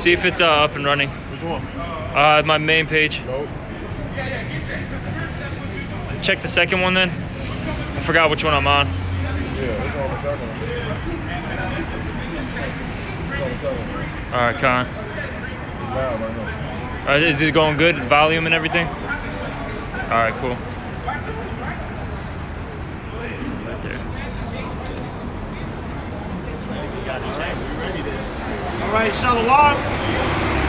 See if it's up and running. Which one? My main page. Nope. Check the second one then. I forgot which one I'm on. Yeah, it's on the second one. All right, Con. Loud right now. Is it going good? Volume and everything? All right, cool. Right there. All right, Shalom.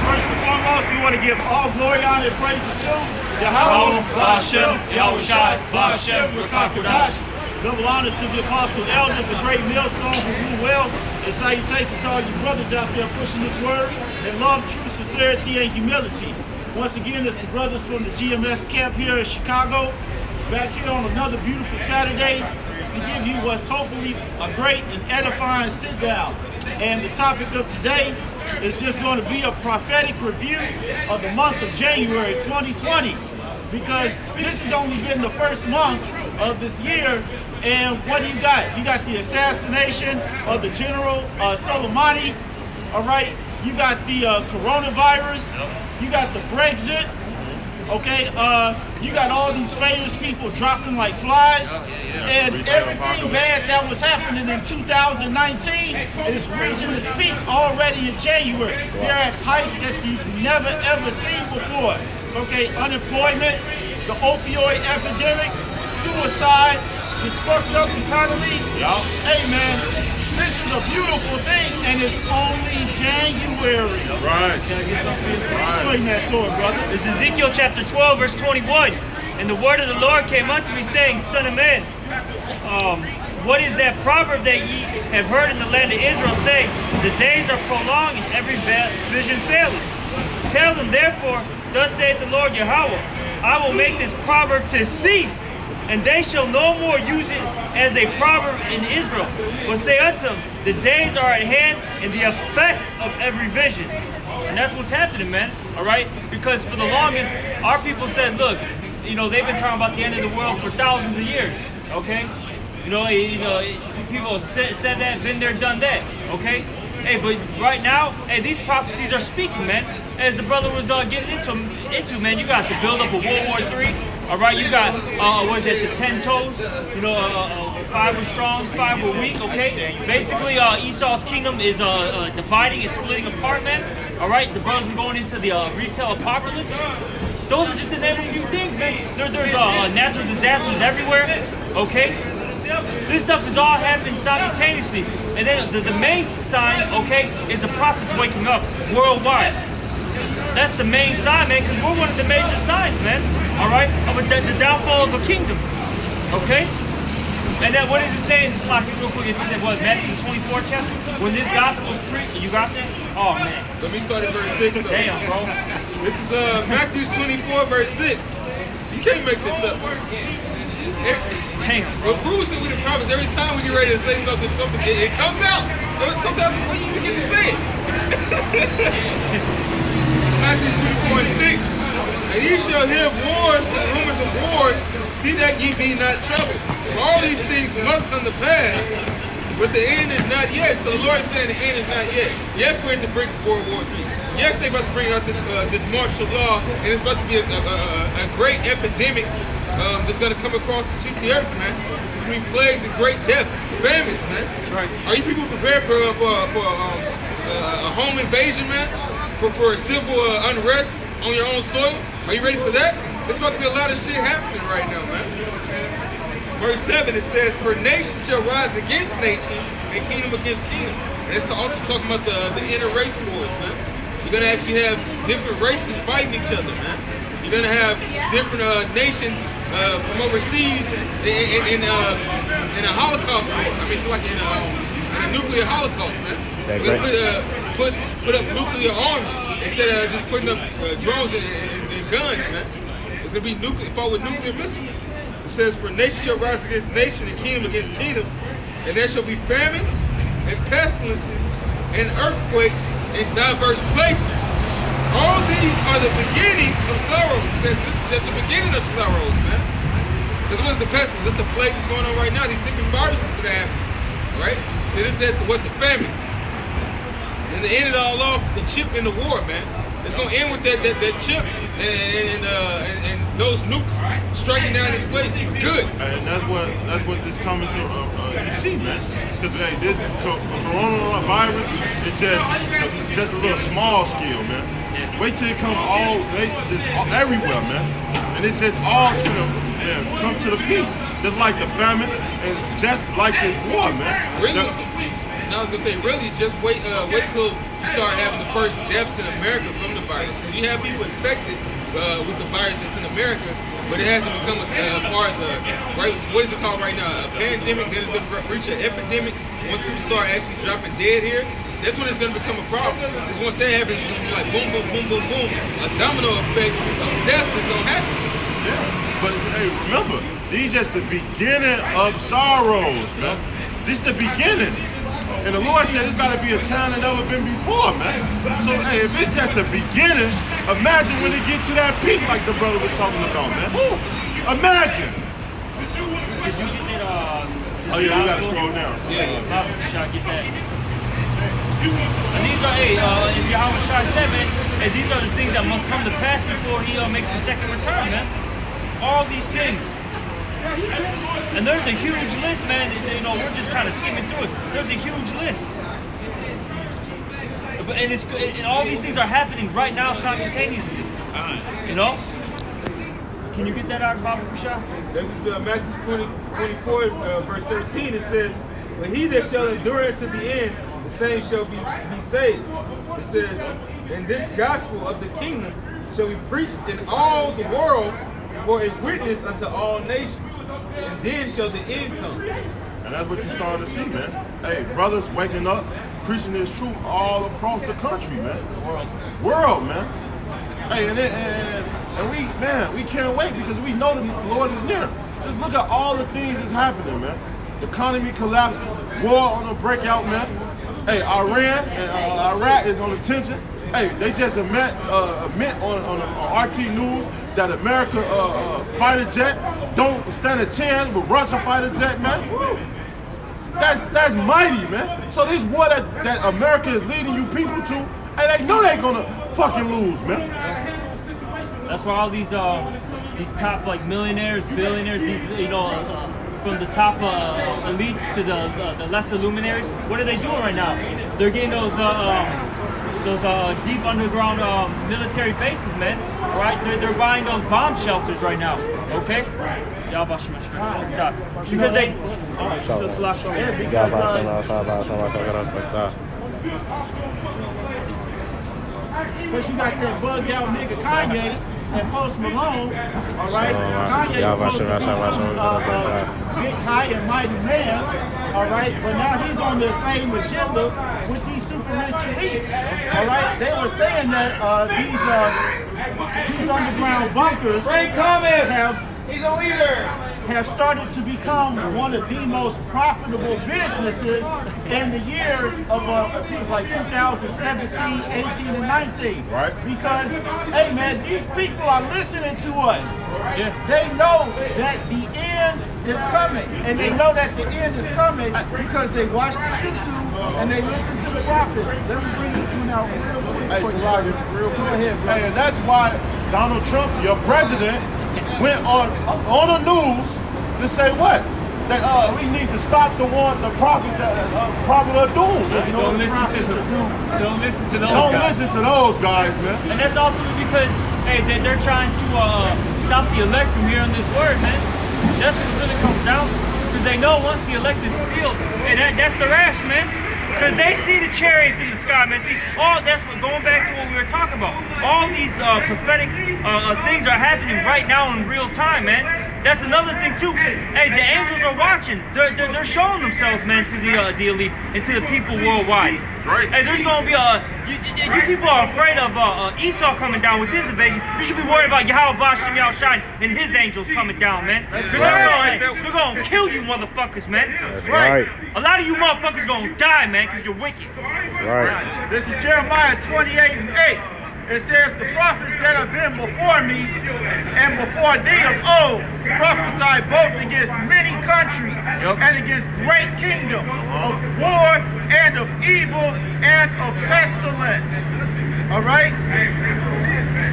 First and foremost, we want to give all glory, honor, and praise to Yahweh, Ba'ashem, Yahushai, Ba'ashem, Rakakudash. Double honors to the apostle elders, a great millstone who rule well, and salutations to all you brothers out there pushing this word in love, truth, sincerity, and humility. Once again, it's the brothers from the GMS camp here in Chicago, back here on another beautiful Saturday to give you what's hopefully a great and edifying sit down. And the topic of today is just going to be a prophetic review of the month of January 2020, because this has only been the first month of this year. And what do you got? You got the assassination of the General Soleimani, all right? You got the coronavirus, you got the Brexit, okay? You got all these famous people dropping like flies, and everything bad that was happening in 2019 is reaching its peak already in January. They're at heights that you've never ever seen before, okay? Unemployment, the opioid epidemic, suicide, this fucked up economy. Hey man, this is a beautiful thing, and it's only January. Right. Swing that sword, brother. This is Ezekiel chapter 12, verse 21. And the word of the Lord came unto me, saying, Son of man, what is that proverb that ye have heard in the land of Israel, saying, the days are prolonged and every vision faileth? Tell them therefore, thus saith the Lord Yahweh, I will make this proverb to cease, and they shall no more use it as a proverb in Israel, but say unto them, the days are at hand and the effect of every vision. And that's what's happening, man, all right? Because for the longest, our people said, look, you know, they've been talking about the end of the world for thousands of years, okay? People said that, been there, done that, okay? Hey, but right now, hey, these prophecies are speaking, man. As the brother was getting into, man, you got the build up of World War III. All right, you got, the 10 toes? 5 were strong, 5 were weak, okay? Basically, Esau's kingdom is dividing and splitting apart, man. All right, the brothers were going into the retail apocalypse. Those are just to name a few things, man. There's natural disasters everywhere, okay? This stuff is all happening simultaneously. And then the main sign, okay, is the prophets waking up worldwide. That's the main sign, man, because we're one of the major signs, man, all right, of the downfall of a kingdom, okay? And then what is it saying? Slock it real quick. It says in what, Matthew 24 chapter? When this gospel is preached, you got that? Oh, man. Let me start at verse 6, though. Damn, bro. This is Matthew 24, verse 6. You can't make this up. Damn. What proves that we the prophets, every time we get ready to say something, it comes out. Sometimes before you even get to say it. Matthew 24 and 6. And ye shall hear wars and rumors of wars. See that ye be not troubled. For all these things must come to pass, but the end is not yet. So the Lord is saying the end is not yet. Yes, we're at the brink of World War III. Yes, they're about to bring out this martial law, and it's about to be a great epidemic that's going to come across the sweep the earth, man. It's going to be plagues and great death, famines, man. That's right. Are you people prepared for a home invasion, man? For civil unrest on your own soil? Are you ready for that? There's about to be a lot of shit happening right now, man. Verse 7, it says, for nation shall rise against nation, and kingdom against kingdom. And it's also talking about the interrace wars, man. You're going to actually have different races fighting each other, man. You're going to have different nations from overseas in a Holocaust war. I mean, it's like in a nuclear Holocaust, man. We're going to put up nuclear arms instead of just putting up drones and guns, man. It's going to be fought with nuclear missiles. It says, for nation shall rise against nation and kingdom against kingdom, and there shall be famines and pestilences and earthquakes in diverse places. All these are the beginning of sorrows. It says this is just the beginning of sorrows, man. This was the pestilence. This is the plague that's going on right now. These different viruses that happen, right? Then it said what the famine. And to end it all off, the chip in the war, man. It's gonna end with that chip and those nukes striking down this place. Good. And that's what this coming to you see, man. Because this coronavirus, it's just a little small scale, man. Wait till it come everywhere, man. And it's just all come to the peak, just like the famine and just like this war, man. Really? I was gonna say, really, just wait till you start having the first deaths in America from the virus. Because you have people infected with the virus that's in America, but it hasn't become as far as what is it called right now? A pandemic that is going to reach an epidemic. Once people start actually dropping dead here, that's when it's going to become a problem. Because once that happens, it's going to be like boom, boom, boom, boom, boom. A domino effect of death is going to happen. Yeah, but hey, remember, these just the beginning of sorrows, man. This the beginning. And the Lord said it's got to be a time that never been before, man. So, hey, if it's just the beginning, imagine when it gets to that peak like the brother was talking about, man. Woo! Imagine. Did you get Oh, yeah, we got to scroll down. Yeah. Get that. And these are, as Yahweh Shai said, man, and these are the things that must come to pass before he makes his second return, man. All these things. And there's a huge list, man. You know, we're just kind of skimming through it. There's a huge list. And all these things are happening right now simultaneously. You know? Can you get that out, Baba Kusha? This is Matthew 24, verse 13. It says, "But he that shall endure unto the end, the same shall be saved." It says, "And this gospel of the kingdom shall be preached in all the world for a witness unto all nations. And then shall the end come." And that's what you started to see, man. Hey, brothers waking up, preaching this truth all across the country, man. World, man. Hey, and we can't wait because we know the Lord is near. Just look at all the things that's happening, man. The economy collapsing, war on the breakout, man. Hey, Iran and Iraq is on the tension. Hey, they just admit on RT News that America fighter jet don't stand a chance with Russia fighter jet, man. That's mighty, man. So this war that America is leading you people to, and they know they're gonna fucking lose, man. That's why all these top like millionaires, billionaires, these from the top elites to the lesser luminaries, what are they doing right now? They're getting those deep underground military bases, man. Right? They're buying those bomb shelters right now. Okay? Because they. Because you got that bugged out nigga Kanye and Post Malone, all right? Kanye's supposed to be some big, high and mighty man, all right? But now he's on the same agenda with these super rich elites, all right? They were saying that these underground bunkers have started to become one of the most profitable businesses in the years of I think it was like 2017, 18, and 19. Right. Because, hey man, these people are listening to us. Yeah. They know that the end is coming. And they know that the end is coming because they watch the YouTube and they listen to the prophets. Let me bring this one out real quick. Hey, Roger, real quick. Go ahead, bro. Hey, and that's why Donald Trump, your president, went on the news to say what? That we need to stop the prophet of doom. Don't listen to those Don't guys. listen to those guys, man. And that's ultimately because, hey, they're trying to stop the elect from hearing this word, man. That's what it really comes down to. Because they know once the elect is sealed, and that's the rash, man. Because they see the chariots in the sky, man. See, that's what going back to what we were talking about. All these prophetic things are happening right now in real time, man. That's another thing too. Hey, the angels are watching. They're showing themselves, man, to the elites and to the people worldwide. Right. Hey, there's gonna be you people are afraid of Esau coming down with his invasion. You should be worried about Yahweh Bashem Yahushai and his angels coming down, man. They're gonna kill you motherfuckers, man. That's right. A lot of you motherfuckers gonna die, man, because you're wicked. Right. This is Jeremiah 28:8. it says, the prophets that have been before me and before thee of old prophesied both against many countries and against great kingdoms of war and of evil and of pestilence. All right?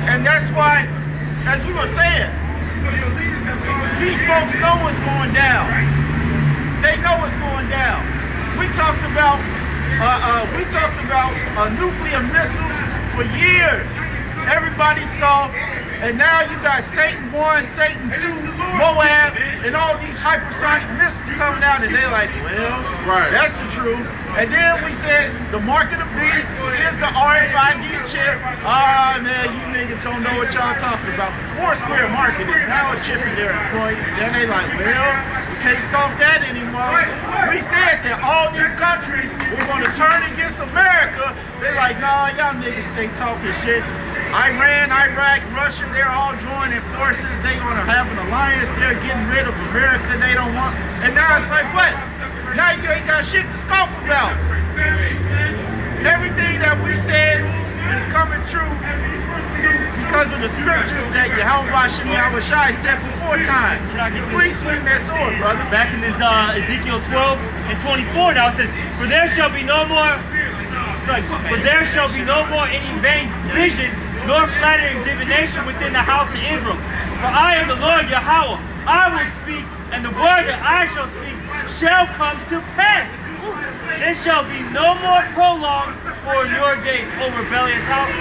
And that's why, as we were saying, these folks know what's going down. They know what's going down. We talked about nuclear missiles for years. Everybody scoffed, and now you got Satan 1, Satan 2, Moab, and all these hypersonic missiles coming out, and they're like, well, that's the truth. And then we said the mark of the beast is the RFID chip. Ah, man, you niggas don't know what y'all talking about. Foursquare market is now a chip in their employee. Then they like, well, we can't scoff that anymore. We said that all these countries were going to turn against America. They're like, nah, y'all niggas stay talking shit. Iran, Iraq, Russia, they're all joining forces. They're going to have an alliance. They're getting rid of America. They don't want. And now it's like, what? Now you ain't got shit to scoff about. Everything that we said is coming true because of the scriptures that Yahweh Shai said before time. Please swing that sword, brother. Back in this Ezekiel 12 and 24 now it says, for there shall be no more any vain vision nor flattering divination within the house of Israel. For I am the Lord Yahweh. I will speak, and the word that I shall speak shall come to pass. There shall be no more prolonged for your days, O rebellious house.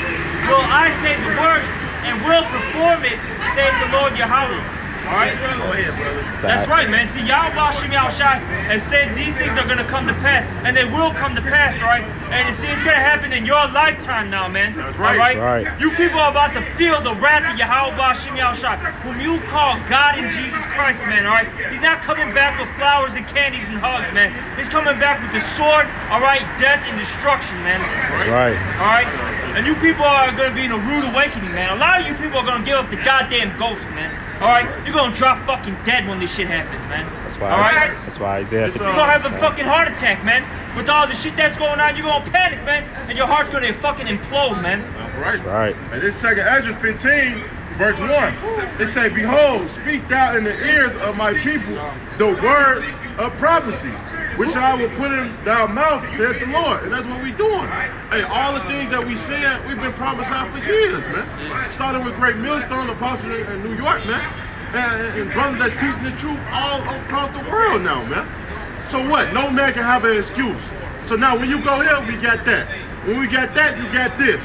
Will I say the word, and will perform it, saith the Lord Yahweh. All right? Go ahead, brother. That's right, man. See, Yahweh Shai has said these things are going to come to pass, and they will come to pass, all right? And see, it's going to happen in your lifetime now, man. That's right. All right? That's right. You people are about to feel the wrath of Yahweh Shai, whom you call God in Jesus Christ, man, all right? He's not coming back with flowers and candies and hugs, man. He's coming back with the sword, all right? Death and destruction, man. That's right. All right? And you people are going to be in a rude awakening, man. A lot of you people are going to give up the goddamn ghost, man. All right? You're going to drop fucking dead when this shit happens, man. That's why. All right? That's why Isaiah. You're going to have a fucking heart attack, man. With all the shit that's going on, you're going to panic, man. And your heart's going to fucking implode, man. Right. Right. And this second Ezra 15, verse 1, it say, behold, speak thou in the ears of my people the words of prophecy, which I will put in thy mouth, said the Lord. And that's what we doing. Hey, all the things that we said, we've been prophesying for years, man. Started with Great Millstone, Apostle in New York, man. And brothers that's teaching the truth all across the world now, man. So what? No man can have an excuse. So now when you go here, we got that. When we got that, you got this.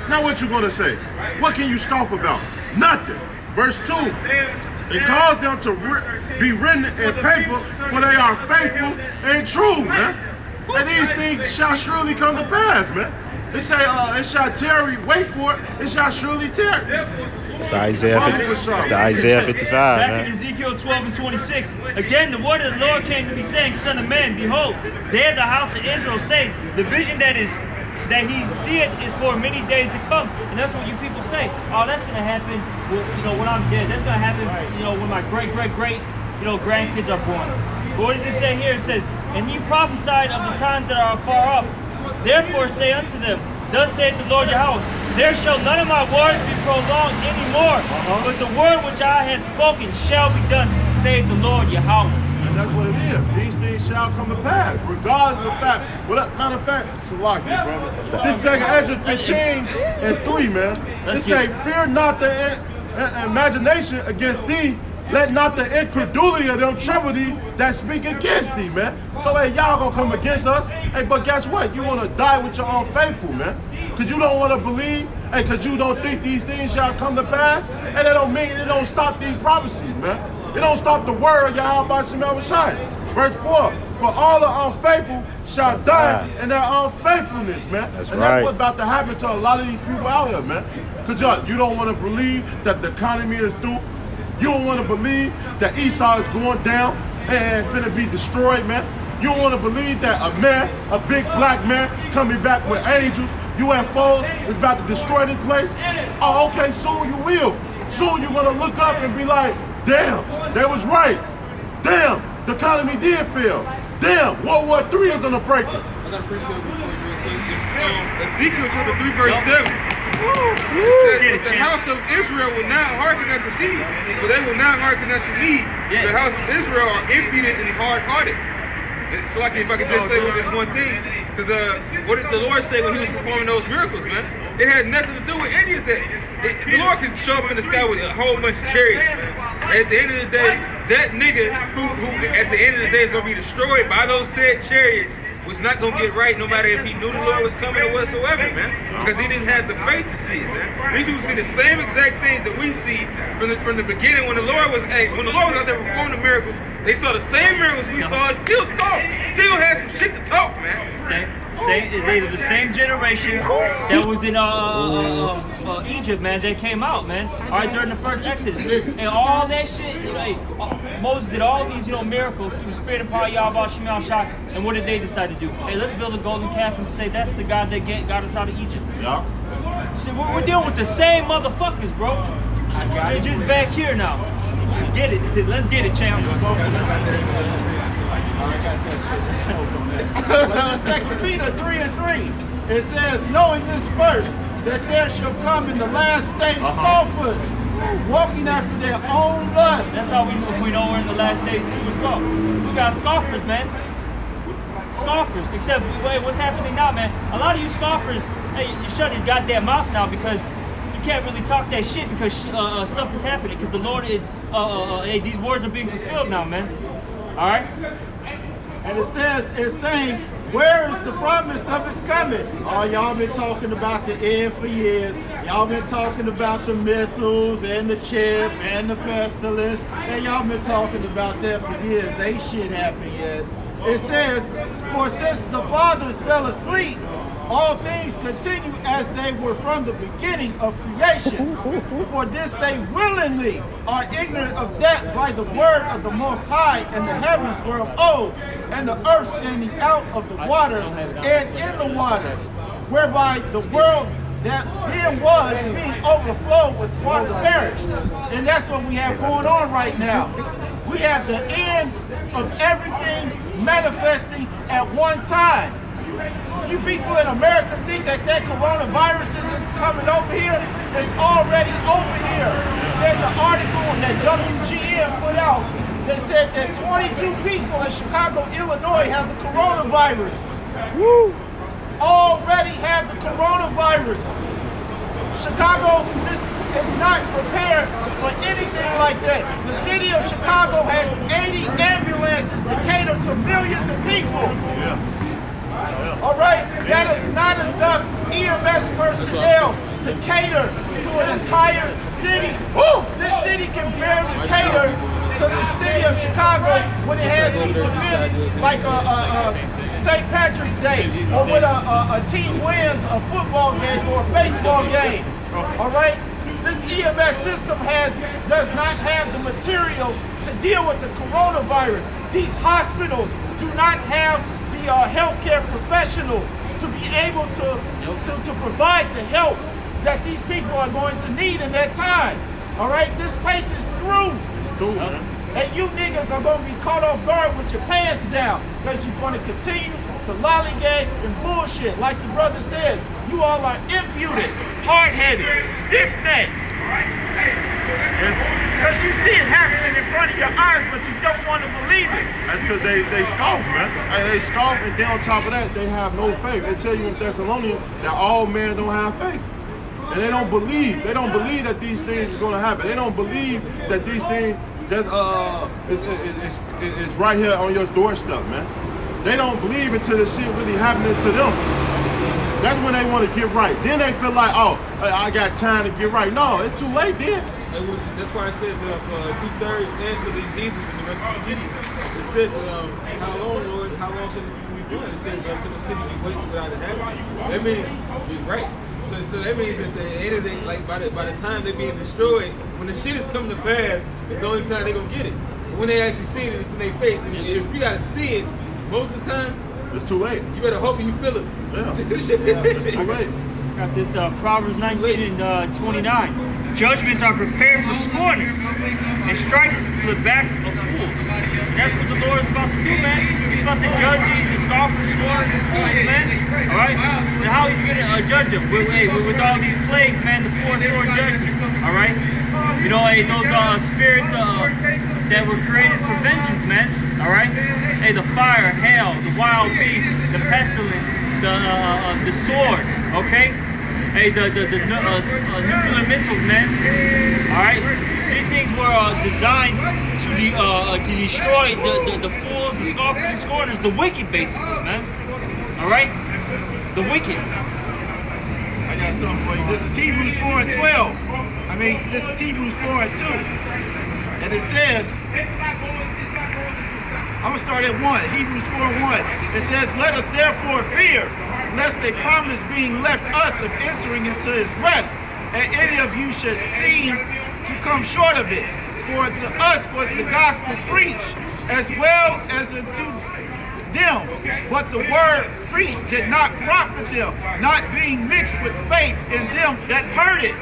Now what you gonna say? What can you scoff about? Nothing. Verse 2. It caused them to be written in paper, for they are faithful and true, man. And these things shall surely come to pass, man. They say, it shall tarry, wait for it, it shall surely tarry. It's the Isaiah 55, Back man. in Ezekiel 12 and 26, again the word of the Lord came to me, saying, Son of man, behold, there the house of Israel say, the vision that he seeth is for many days to come. And that's what you people say. Oh, that's going to happen, when I'm dead. That's going to happen, when my great, grandkids are born. But what does it say here? It says, and he prophesied of the times that are far off. Therefore say unto them, thus saith the Lord Yahweh, there shall none of my words be prolonged any more, but the word which I have spoken shall be done, saith the Lord Yahweh. And that's what it is. These things shall come to pass, regardless of the fact. Matter of fact, Salaki, brother. This second Ezra 15 and 3, man. It say, fear not the imagination against thee, let not the incredulity of them trouble thee that speak against thee, man. So, hey, y'all gonna come against us. Hey, but guess what? You wanna die with your own faithful, man. Because you don't want to believe, and because you don't think these things shall come to pass, and it don't mean it don't stop these prophecies, man. It don't stop the word of Yahweh Shai. Verse 4, for all the unfaithful shall die in their unfaithfulness, man. That's what's about to happen to a lot of these people out here, man. Because you don't want to believe that the economy is through. You don't want to believe that Esau is going down and finna be destroyed, man. You don't want to believe that a big black man coming back with angels, UFOs, is about to destroy this place. Oh, okay, soon you will. Soon you're going to look up and be like, damn, they was right. Damn, the economy did fail. Damn, World War III is on the breaking. I got a precept before you real quick. Just Ezekiel chapter 3 verse 7. It says, the house of Israel will not hearken unto thee, but they will not hearken unto me. Yeah. The house of Israel are impudent and hard-hearted. It's like if I could just say with this one thing, because what did the Lord say when he was performing those miracles, man? It had nothing to do with any of that. The Lord can show up in the sky with a whole bunch of chariots, man. And at the end of the day, that nigga who at the end of the day is going to be destroyed by those said chariots was not going to get right no matter if he knew the Lord was coming or whatsoever, man. Because he didn't have the faith to see it, man. These people see the same exact things that we see from the beginning when the Lord was out there performing the miracles. They saw the same miracles we saw, still scoffed, still had some shit to talk, man. They were the same generation that was in Egypt, man. They came out, man. All right, during the first Exodus, and all that shit. Moses did all these, miracles through the Spirit and power of Yahweh Shemel Shai. And what did they decide to do? Hey, let's build a golden calf and say that's the God that got us out of Egypt. Yeah. See, we're dealing with the same motherfuckers, bro. They're just back here now. Get it. Let's get it, champ. But in 2 Peter 3:3, it says, knowing this first, that there shall come in the last days scoffers, walking after their own lusts. That's how we know we're in the last days too as well. We got scoffers, man. Scoffers. Except, wait, what's happening now, man? A lot of you scoffers, hey, you shut your goddamn mouth now because you can't really talk that shit because stuff is happening. Because the Lord is, hey, these words are being fulfilled now, man. All right? And it says, it's saying, where is the promise of his coming? Oh, y'all been talking about the end for years. Y'all been talking about the missiles and the chip and the pestilence. And y'all been talking about that for years. Ain't shit happened yet. It says, for since the fathers fell asleep, all things continue as they were from the beginning of creation. For this they willingly are ignorant of that by the word of the Most High, and the heavens were of old, and the earth standing out of the water and in the water, whereby the world that then was being overflowed with water perished. And that's what we have going on right now. We have the end of everything manifesting at one time. You people in America think that coronavirus isn't coming over here. It's already over here. There's an article that WGN put out that said that 22 people in Chicago, Illinois have the coronavirus. Woo! Already have the coronavirus. Chicago, this is not prepared for anything like that. The city of Chicago has 80 ambulances to cater to millions of people. Yeah. All right, that is not enough EMS personnel to cater to an entire city. This city can barely cater to the city of Chicago when it has these events like St. Patrick's Day, or when a team wins a football game or a baseball game. All right, this EMS system does not have the material to deal with the coronavirus. These hospitals do not have the healthcare professionals to be able to provide the help that these people are going to need in that time. All right, this place is through. It's through, man. And you niggas are going to be caught off guard with your pants down because you're going to continue to lollygag and bullshit. Like the brother says, you all are impudent, hard-headed, stiff-necked. Because you see it happening in front of your eyes, but you don't want to believe it. That's because they scoff, man. And they scoff, and then on top of that, they have no faith. They tell you in Thessalonians that all men don't have faith. And they don't believe. They don't believe that these things are going to happen. They don't believe that these things just is right here on your doorstep, man. They don't believe until the shit really happening to them. That's when they want to get right. Then they feel like, oh, I got time to get right. No, it's too late then. That's why it says for 2/3 and for these heathens and the rest of the communities. It says, how long, Lord, how long should we be doing? It says, until the city be wasted without inhabitants. That means you're right. So that means at the end of the day, like by the time they're being destroyed, when the shit is coming to pass, it's the only time they're going to get it. But when they actually see it, it's in their face. And if you got to see it, most of the time, it's too late. You better hope you feel it. Yeah. It's too late. Got this Proverbs 19 and 29. Judgments are prepared for scorners, and strikes for the backs of fools. And that's what the Lord is about to do, man. He's about to judge these scoffers, scorners, and fools, man. All right? And how he's going to judge them? With all these plagues, man, the four-sword judgment. All right? You know, hey, those spirits that were created for vengeance, man. All right? Hey, the fire, hail, the wild beast, the pestilence, the sword, okay? Hey, the nuclear missiles, man. All right? These things were designed to destroy the fools, the scoffers and scorners, the wicked, basically, man. All right? The wicked. I got something for you. This is Hebrews 4:12. This is Hebrews 4:2. And it says, I'm going to start at 1. Hebrews 4:1. It says, let us therefore fear, lest a promise being left us of entering into his rest, and any of you should seem to come short of it. For to us was the gospel preached, as well as unto them. But the word preached did not profit them, not being mixed with faith in them that heard it.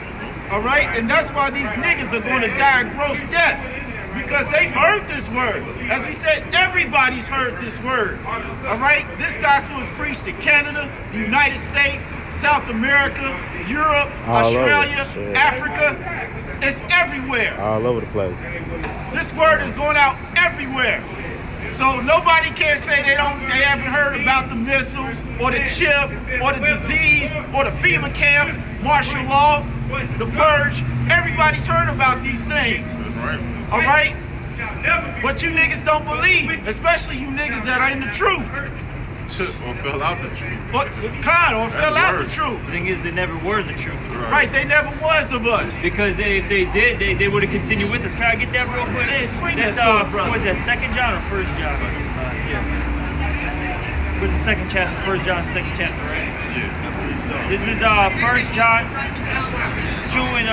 All right? And that's why these niggas are going to die a gross death. Because they've heard this word. As we said, everybody's heard this word. All right? This gospel is preached in Canada, the United States, South America, Europe, Australia, Africa. It's everywhere. All over the place. This word is going out everywhere. So nobody can say they haven't heard about the missiles or the chip or the disease or the FEMA camps, martial law, the purge. Everybody's heard about these things. All right? But you niggas don't believe, especially you niggas that are in the truth. Or fell out the truth. Or fell out the truth. The thing is, they never were the truth. Right, they never was of us. Because if they did, they would have continued with us. Can I get that real quick? Hey, swing That's, that sword, brother. What is that, 2nd John or 1st John? Yes. What's the 2nd chapter? 1st John, 2nd chapter, right? Yeah, I believe so. This is 1st John 2 and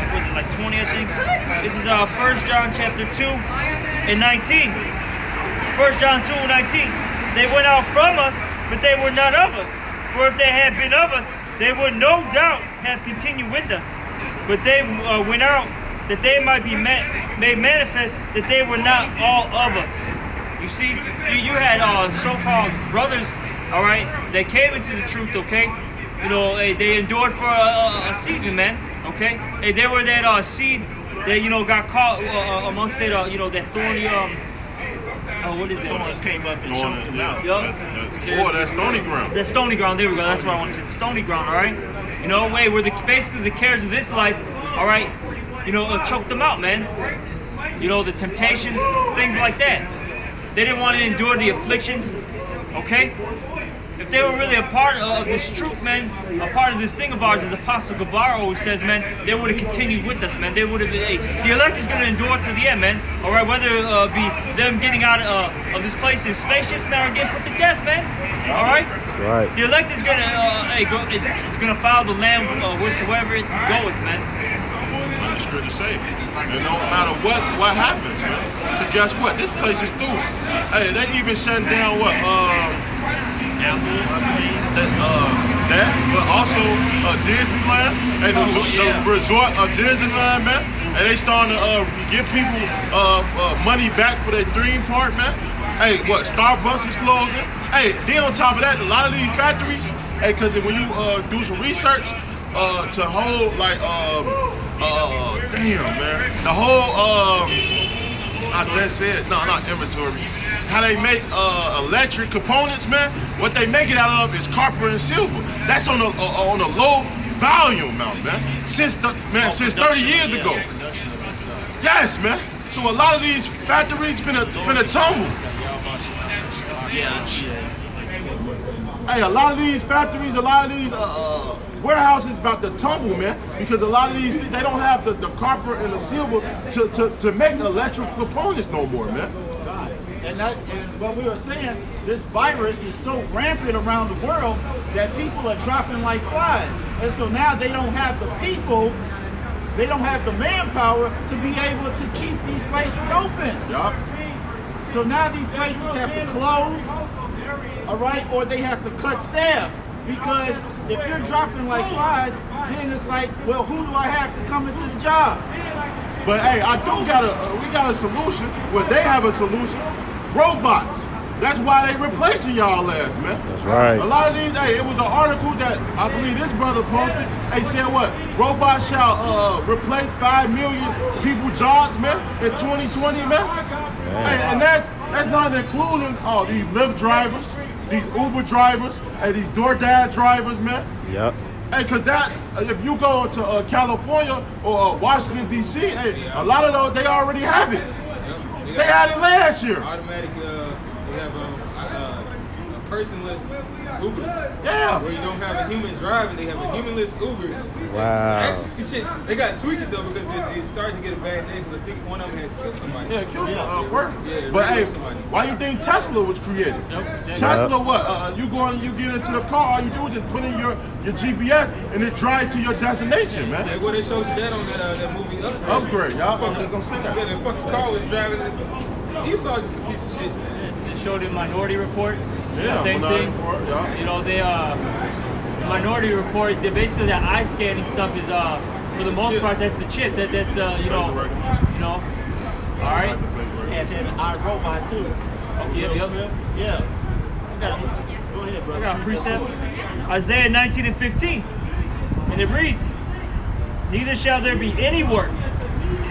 was it like 20, I think? This is 1st John chapter 2 and 19. 1st John 2 and 19. They went out from us, but they were not of us. For if they had been of us, they would no doubt have continued with us. But they went out that they might be made manifest that they were not all of us. You see, you had so-called brothers, all right, that came into the truth, okay? You know, they endured for a season, man, okay? They were that seed that, you know, got caught amongst that, that thorny, what is it? Thorns came up and choked them out. Or that stony ground. That stony ground, there we go, that's what I wanted to say. Stony ground, all right? You know, where basically the cares of this life, all right, you know, choked them out, man. You know, the temptations, things like that. They didn't want to endure the afflictions, okay? If they were really a part of this truth, man, a part of this thing of ours, as Apostle Gabar always says, man, they would have continued with us, man. They would have been, the elect is going to endure to the end, man. All right, whether it be them getting out of this place in spaceships, man, or getting put to death, man. All right? Right. The elect is going to it's going to follow the Lamb wheresoever it goeth, man. The scripture say, and no matter what happens, man. Because guess what? This place is through. Hey, they even shutting down what? That, but also Disneyland, and the resort of Disneyland, man. And they starting to give people money back for their dream park, man. Hey, what? Starbucks is closing. Hey, then on top of that, a lot of these factories, hey, because when you do some research to hold like damn, man, the whole I just said no, not inventory. How they make electric components, man. What they make it out of is copper and silver. That's on a low volume amount, man. Since 30 years ago. Yes, man. So a lot of these factories finna tumble. Yes. Hey, a lot of these factories, a lot of these warehouses about to tumble, man, because a lot of these, they don't have the copper and the silver to make electric components no more, man. And what we were saying, this virus is so rampant around the world that people are dropping like flies. And so now they don't have the people, they don't have the manpower to be able to keep these places open. Yup. So now these places have to close, all right, or they have to cut staff because if you're dropping like flies, then it's like, well, who do I have to come into the job? But hey, we got a solution. Well, they have a solution. Robots. That's why they replacing y'all ass, man. That's right. A lot of these, hey, it was an article that I believe this brother posted. They said what? Robots shall replace 5 million people jobs, man, in 2020, man. Hey, and that's not including these Lyft drivers, these Uber drivers, and these DoorDash drivers, man. Yep. Hey, cause if you go to California or Washington D.C., hey, a lot of those they already have it. Yep. They had it last year. Automatic, they have a personless Ubers. Yeah. Where you don't have a human driving, they have a humanless Ubers. Wow. Actually, shit, they got tweaked it though because it started to get a bad name because I think one of them had killed somebody. Yeah, killed a person. Yeah, but hey, somebody. why you think Tesla was created? Tesla, what? You get into the car, all you do is just put in your GPS and it drive to your destination, man. Well, they showed you that on that movie Upgrade, y'all. I'm just gonna say that. Yeah, the fuck the car was driving. Esau's just a piece of shit. They showed in Minority Report. Yeah, Same Minority thing. Report, yeah. You know, they Minority Report. They basically that eye scanning stuff is for the most part that's the chip. That's you know. All right. And then iRobot too. Yep. Yeah. Go ahead, brother. I got precepts. Isaiah 19 and 15. And it reads, neither shall there be any work.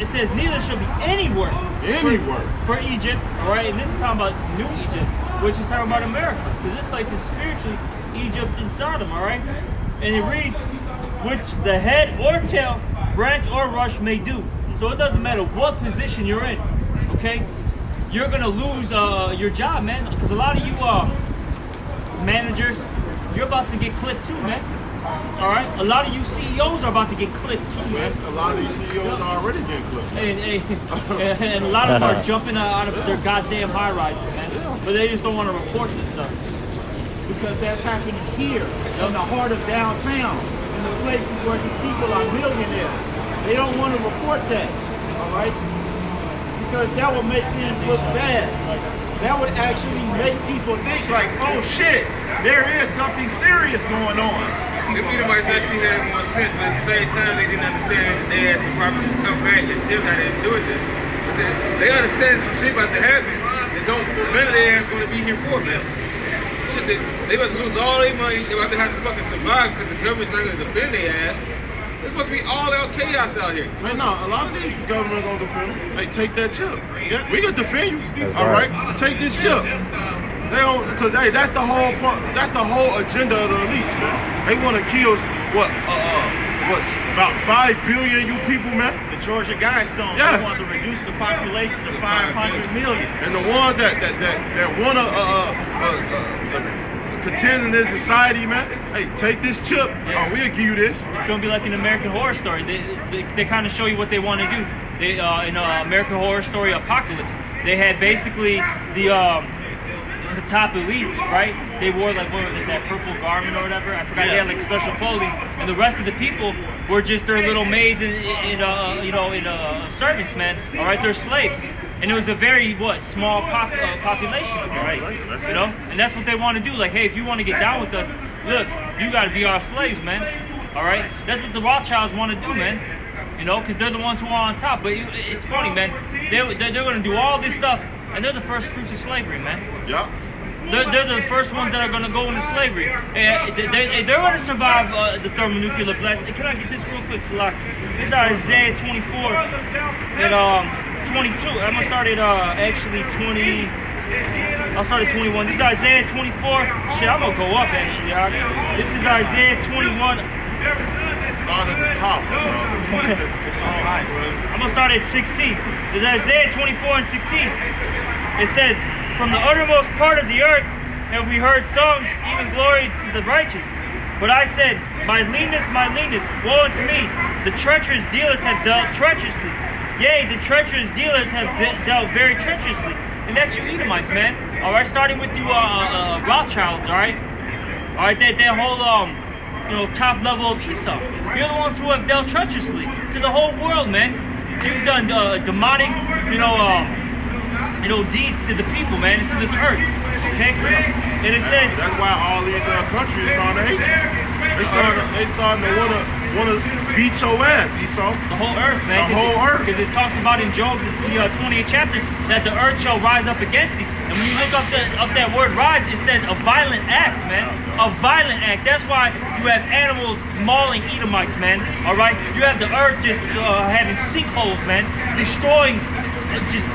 It says, neither shall be any work. Any work. For Egypt. All right. And this is talking about New Egypt, which is talking about America. Because this place is spiritually Egypt and Sodom. All right. And it reads, which the head or tail, branch or rush may do. So it doesn't matter what position you're in. Okay. You're going to lose your job, man. Because a lot of you managers, you're about to get clipped too, man. All right? A lot of you CEOs are about to get clipped too, man. A lot of these CEOs are already getting clipped. And a lot of them are jumping out of their goddamn high rises, man. But they just don't want to report this stuff. Because that's happening here, in the heart of downtown, in the places where these people are millionaires. They don't want to report that, all right? Because that would make things look bad. That would actually make people think like, oh shit, there is something serious going on. The Edomites actually had more sense, but at the same time, they didn't understand that they asked the prophets to come back and still got to do this. But they understand some shit about to happen. None of their ass going to be here for, man. Shit, they about to lose all their money. They about to have to fucking survive because the government's not going to defend their ass. It's supposed to be all out chaos out here. Man, no, a lot of these government gonna defend them. Hey, take that chip. Yeah, we gonna defend you. That's all right. right. Take this chip. They don't, cause hey, that's the whole agenda of the elites, man. They want to kill what's about 5 billion you people, man. The Georgia Guidestones, yes. They want to reduce the population to 500 million. And the ones that want to contend in this society, man. Hey, take this chip. Yeah. We'll give you this. It's gonna be like an American Horror Story. They kind of show you what they want to do. They in American Horror Story Apocalypse, they had basically the top elites, right? They wore like, what was it, that purple garment or whatever? I forgot. Yeah. They had like special clothing, and the rest of the people were just their little maids and servants, man. All right, they're slaves. And it was a very, small population of them, Right. you know? And that's what they want to do. Like, hey, if you want to get down with us, look, you got to be our slaves, man. All right? That's what the Rothschilds want to do, man. You know, because they're the ones who are on top. But it's funny, man. They're going to do all this stuff, and they're the first fruits of slavery, man. Yeah. They're the first ones that are going to go into slavery. They're going to survive the thermonuclear blast. Can I get this real quick, Salak? This is Isaiah 24 and 22. I'm going to start at actually 20. I'll start at 21. This is Isaiah 24. Shit, I'm going to go up actually. This is Isaiah 21. On at the top, bro. It's all right, bro. I'm going to start at 16. This is Isaiah 24 and 16. It says, from the uttermost part of the earth have we heard songs, even glory to the righteous. But I said, my leanness, woe unto me. The treacherous dealers have dealt treacherously. Yea, the treacherous dealers have dealt very treacherously. And that's you Edomites, man. All right, starting with you Rothschilds, all right? All right, that whole, top level of Esau. You're the ones who have dealt treacherously to the whole world, man. You've done demonic, deeds to the people, man, and to this earth. Okay? And it says... That's why all these countries starting to hate you. They starting to wanna beat your ass, Esau. The whole earth, man. The whole earth. Because it talks about in Job, the 28th chapter, that the earth shall rise up against thee. And when you look up that word rise, it says a violent act, man. A violent act. That's why you have animals mauling Edomites, man. All right? You have the earth just having sinkholes, man. Destroying just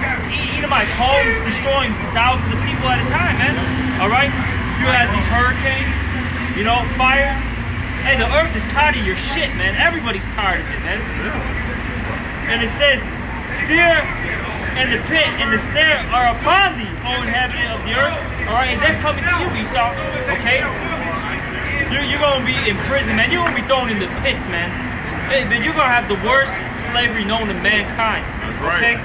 Edomites' homes, destroying thousands of people at a time, man. All right? You have these hurricanes, you know, fires. Hey, the earth is tired of your shit, man. Everybody's tired of it, man. And it says, fear and the pit and the snare are upon thee, O inhabitant of the earth. All right, and that's coming to you, Esau. Okay? You're going to be in prison, man. You're going to be thrown in the pits, man. Hey, but you're going to have the worst slavery known to mankind. That's right. Okay?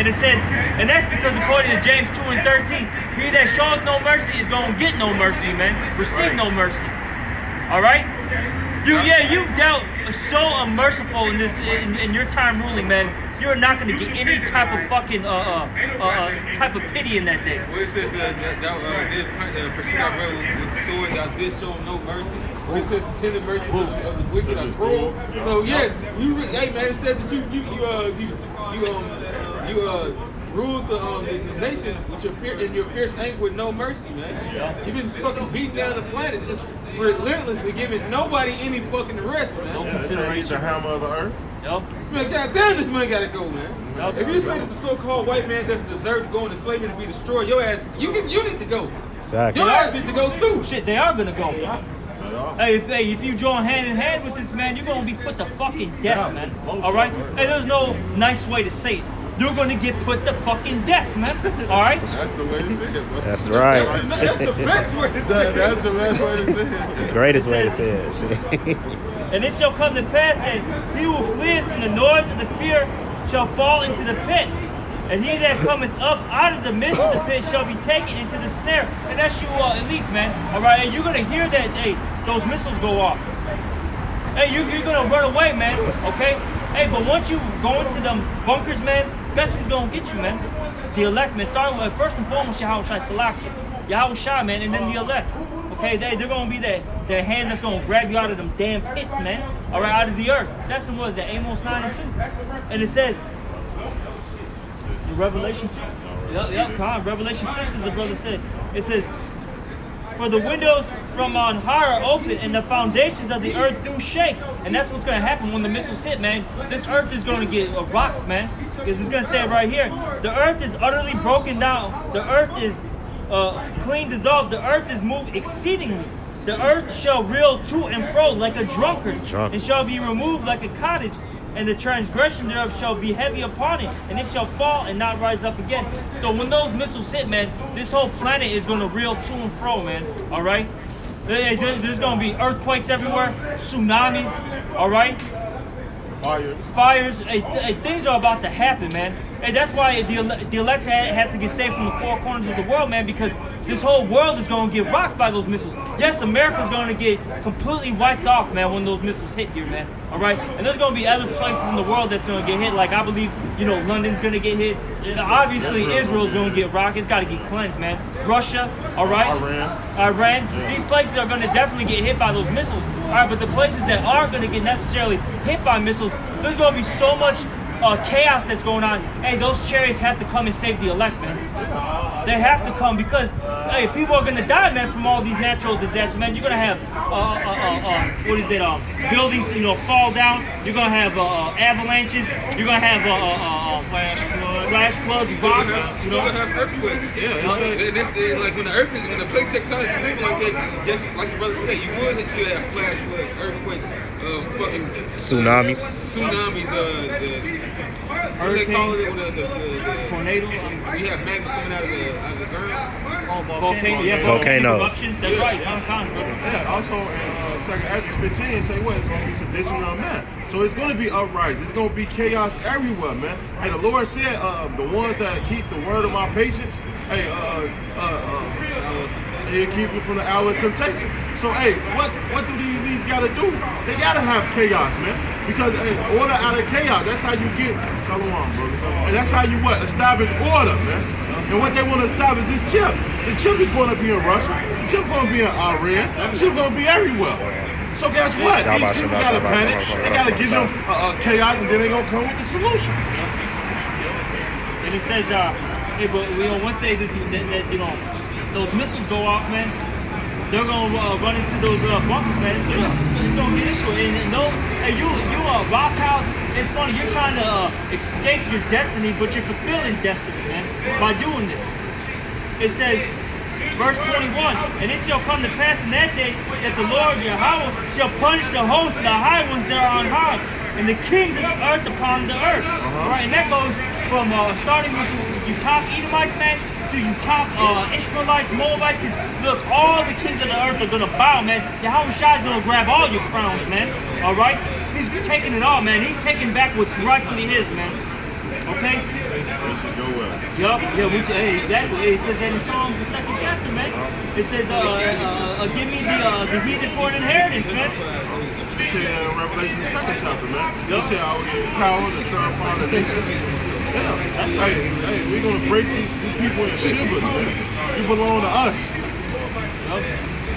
And it says, and that's because according to James 2 and 13, he that shows no mercy is going to get no mercy, man. Receive no mercy. All right? You've dealt so unmerciful in this in your time ruling, man. You're not going to get any type of fucking type of pity in that day. Well, it says did pursue our brother with the sword, thou didst show no mercy. Well, it says the tender mercies of the wicked are cruel. So yes, hey man, it says that you ruled the nations with your fierce anger with no mercy, man. Yeah. You've been fucking beating down the planet, just relentlessly giving nobody any fucking rest, man. No consideration. The hammer of the earth. Yep. Man, goddamn, this man gotta go, man. Yep. If you say that the so-called white man doesn't deserve to go into slavery to be destroyed, your ass, you need to go. Exactly. Your ass need to go too. Shit, they are gonna go. Hey, if you join hand in hand with this man, you're gonna be put to fucking death, man. All right? Hey, there's no nice way to say it. You're gonna get put to fucking death, man. All right? That's the way to say it. Bro. That's right. That's the best way to say it. That's the best way to say it. The greatest way to say it. And it shall come to pass that he who fleeth from the noise of the fear shall fall into the pit. And he that cometh up out of the midst of the pit shall be taken into the snare. And that's you elites, man. All right? And you're gonna hear that, hey, those missiles go off. Hey, you're gonna run away, man. Okay? Hey, but once you go into them bunkers, man, guess who's gonna get you, man? The elect, man. Starting with first and foremost Yahushua Salaki. Yahushua, man, and then the elect. Okay, they're gonna be that hand that's gonna grab you out of them damn pits, man. All right, out of the earth. That's in what is that? Amos 9 and 2. And it says, Revelation 2. Yep, come on. Revelation 6, as the brother said. It says, for the windows from on high are open, and the foundations of the earth do shake. And that's what's going to happen when the missiles hit, man. This earth is going to get rocked, man. Because it's going to say it right here. The earth is utterly broken down. The earth is clean dissolved. The earth is moved exceedingly. The earth shall reel to and fro like a drunkard, and shall be removed like a cottage. And the transgression thereof shall be heavy upon it, and it shall fall and not rise up again. So when those missiles hit, man, this whole planet is going to reel to and fro, man. All right? There's going to be earthquakes everywhere, tsunamis, all right? Fires. Hey, things are about to happen, man. And that's why the elect has to get saved from the four corners of the world, man, because this whole world is going to get rocked by those missiles. Yes, America's going to get completely wiped off, man, when those missiles hit here, man. All right? And there's going to be other places in the world that's going to get hit. Like, I believe, London's going to get hit. Obviously, Israel's going to get rocked. It's got to get cleansed, man. Russia, all right? Iran. Yeah. These places are going to definitely get hit by those missiles. All right, but the places that aren't going to get necessarily hit by missiles, there's going to be so much chaos that's going on. Hey, those chariots have to come and save the elect, man. They have to come because, hey, people are gonna die, man, from all these natural disasters, man. You're gonna have, buildings, fall down. You're gonna have avalanches. You're gonna have flash floods, rocks. You're gonna have earthquakes. Yeah, that's like when the plate tectonics is moving like that. Just like the brother said, you would have flash floods, earthquakes, fucking tsunamis. What do they call it? The tornado. We have magma coming out of the ground. Volcano. Eruptions. That's right. Yeah. Also, in 2 Ezra 15, it say what? It's going to be sedition of man. So it's going to be uprising. It's going to be chaos everywhere, man. Hey, the Lord said, the ones that keep the word of my patience, hey, He'll keep you from the hour of temptation. So, hey, what do these got to do? They got to have chaos, man. Because, hey, order out of chaos, that's how you get, shalom, brother. And that's how you establish order, man. And what they want to establish is chip. The chip is going to be in Russia. The chip going to be in Iran. The chip going to be everywhere. So guess what? Y'all These about to people know, gotta y'all panic. about to know, They gotta give them chaos, and then they gonna come with the solution. And it says, hey, but once they those missiles go off, man, they're gonna run into those bunkers, man. It's gonna get into it. And no, hey, you Rothschild. It's funny. You're trying to escape your destiny, but you're fulfilling destiny, man, by doing this. It says, verse 21, and it shall come to pass in that day that the Lord Yahweh shall punish the hosts of the high ones that are on high, and the kings of the earth upon the earth. Right, and that goes from starting with you top Edomites, man, to you top Ishmaelites, Moabites. Because look, all the kings of the earth are gonna bow, man. Yahweh Shai is gonna grab all your crowns, man. All right, he's taking it all, man. He's taking back what's rightfully his, man. Okay. Yup, yeah, exactly. It says that in Psalms, the 2nd chapter, man. It says, give me the heathen for an inheritance, man. It says in Revelation, the 2nd chapter, man. He said, I will give power to trample upon the nations. Yeah. That's right. Hey, we're gonna break these people in shivers, man. You belong to us. Yup.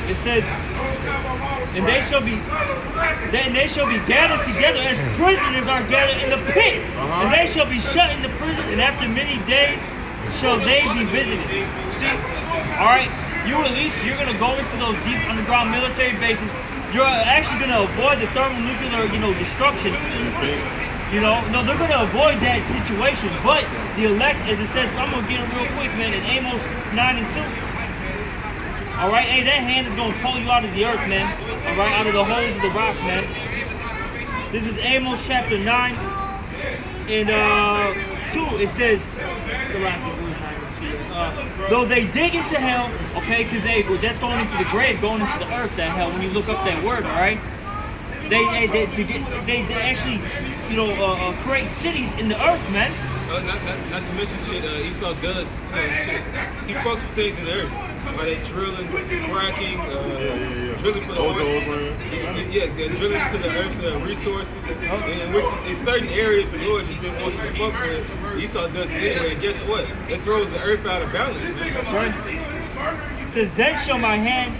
It says, and they shall be gathered together as prisoners are gathered in the pit, and they shall be shut in the prison, and after many days shall they be visited. See, all right, you elites, you're gonna go into those deep underground military bases. You're actually gonna avoid the thermonuclear, destruction. No, they're gonna avoid that situation. But the elect, as it says, I'm gonna get it real quick, man. In Amos 9:2. All right, hey, that hand is gonna pull you out of the earth, man. All right, out of the holes of the rock, man. This is Amos chapter 9 and 2. It says, though they dig into hell, okay, because that's going into the grave, going into the earth. That hell. When you look up that word, all right, they actually, create cities in the earth, man. Not to mention shit Esau does. Shit. He fucks with things in the earth. While they drilling, fracking, drilling for the horses. They're drilling to the earth's resources. In which is in certain areas the Lord just didn't want you to fuck with. Esau does it anyway. And guess what? It throws the earth out of balance, man. That's right. It says, then shall my hand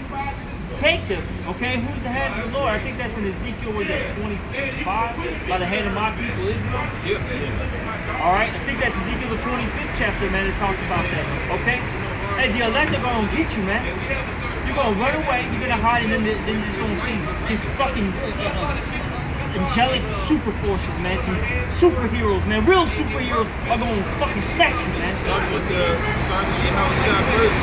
take them. Okay, who's the hand of the Lord? I think that's in Ezekiel, was it 25? By the hand of my people Israel? Yeah. All right, I think that's Ezekiel the 25th chapter, man, that talks about that. Okay? Hey, the elect are gonna get you, man. You're gonna run away, you're gonna hide, and then you're just gonna see these fucking angelic super forces, man. Some superheroes, man. Real superheroes are gonna fucking snatch you, man. Starting with Yahweh Shai first.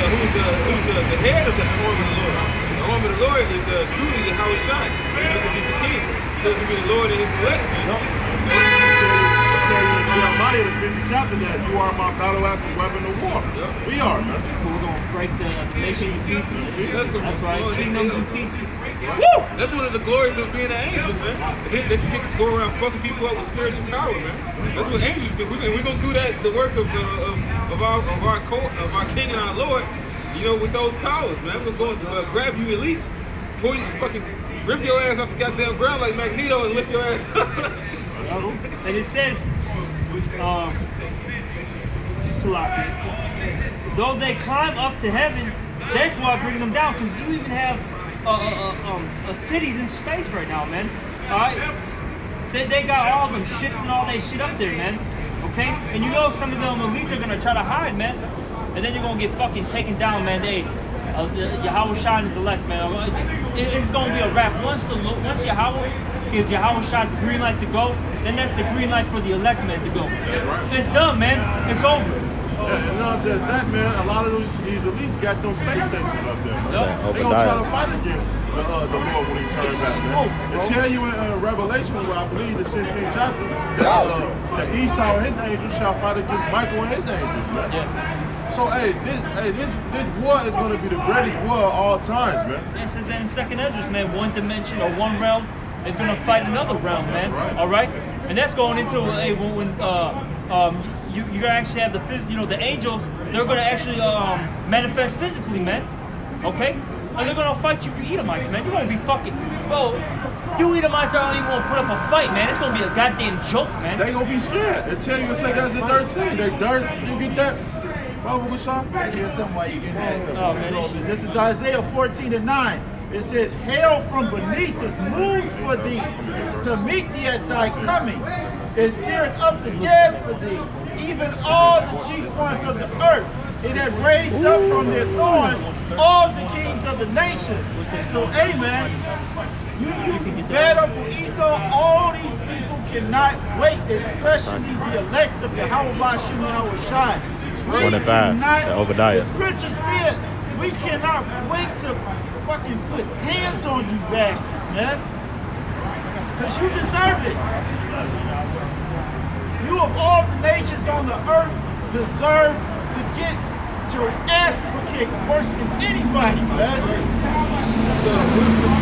Who's the head of the arm of the Lord? The arm of the Lord is truly Yahweh Shai, because he's the king. So it's gonna be the Lord and his elect, man. Jeremiah, the 50th chapter, that you are my battle axe and weapon of war. We are, man. We're gonna break the nations in pieces. That's right, kingdoms in pieces. Woo! That's one of the glories of being an angel, man. They should get to go around fucking people up with spiritual power, man. That's what angels do. We're gonna do that, the work of our King and our Lord, with those powers, man. We're gonna go grab you elites, pull you, fucking rip your ass off the goddamn ground like Magneto and lift your ass up. And it says, though they climb up to heaven, that's why I bring them down, because you even have cities in space right now, man. All right, they got all them ships and all that shit up there, man. Okay, and some of them elites are gonna try to hide, man, and then you're gonna get fucking taken down, man. Yahweh Shai is elect, man. It's gonna be a wrap. Once Yahweh gives Yahweh Shai the green light to go, then that's the green light for the elect man to go. It's done, man. It's over. Yeah, and not just that, man. A lot of these elites got those space stations up there, man. They gonna try to fight against the Lord when he turns back, man. They tell you in Revelation, where I believe the 16th chapter, that Esau and his angels shall fight against Michael and his angels, man. Yeah. So, this war is going to be the greatest war of all times, man. It says that in 2nd Ezra, man, one dimension or one realm is going to fight another realm, man. Right. All right? And that's going into when you're going to actually have the angels, they're going to actually manifest physically, man. Okay? And they're going to fight you Edomites, man. You're going to be fucking, bro, you Edomites aren't even going to put up a fight, man. It's going to be a goddamn joke, man. They going to be scared. They tell you in 2nd Ezra 13. They dirt, you get that? Brother, what's up? Here's something while you get that. This is Isaiah 14:9. It says, hell from beneath is moved for thee, to meet thee at thy coming. It stirred up the dead for thee, even all the chief ones of the earth. It had raised up from their thorns all the kings of the nations. So, amen, you bad Uncle Esau, all these people cannot wait, especially the elect of Yahweh Bashim Yahweh Shai. One and five, the Obadiah. The scripture said we cannot wait to fucking put hands on you bastards, man. Because you deserve it. You of all the nations on the earth deserve to get your asses kicked worse than anybody, man.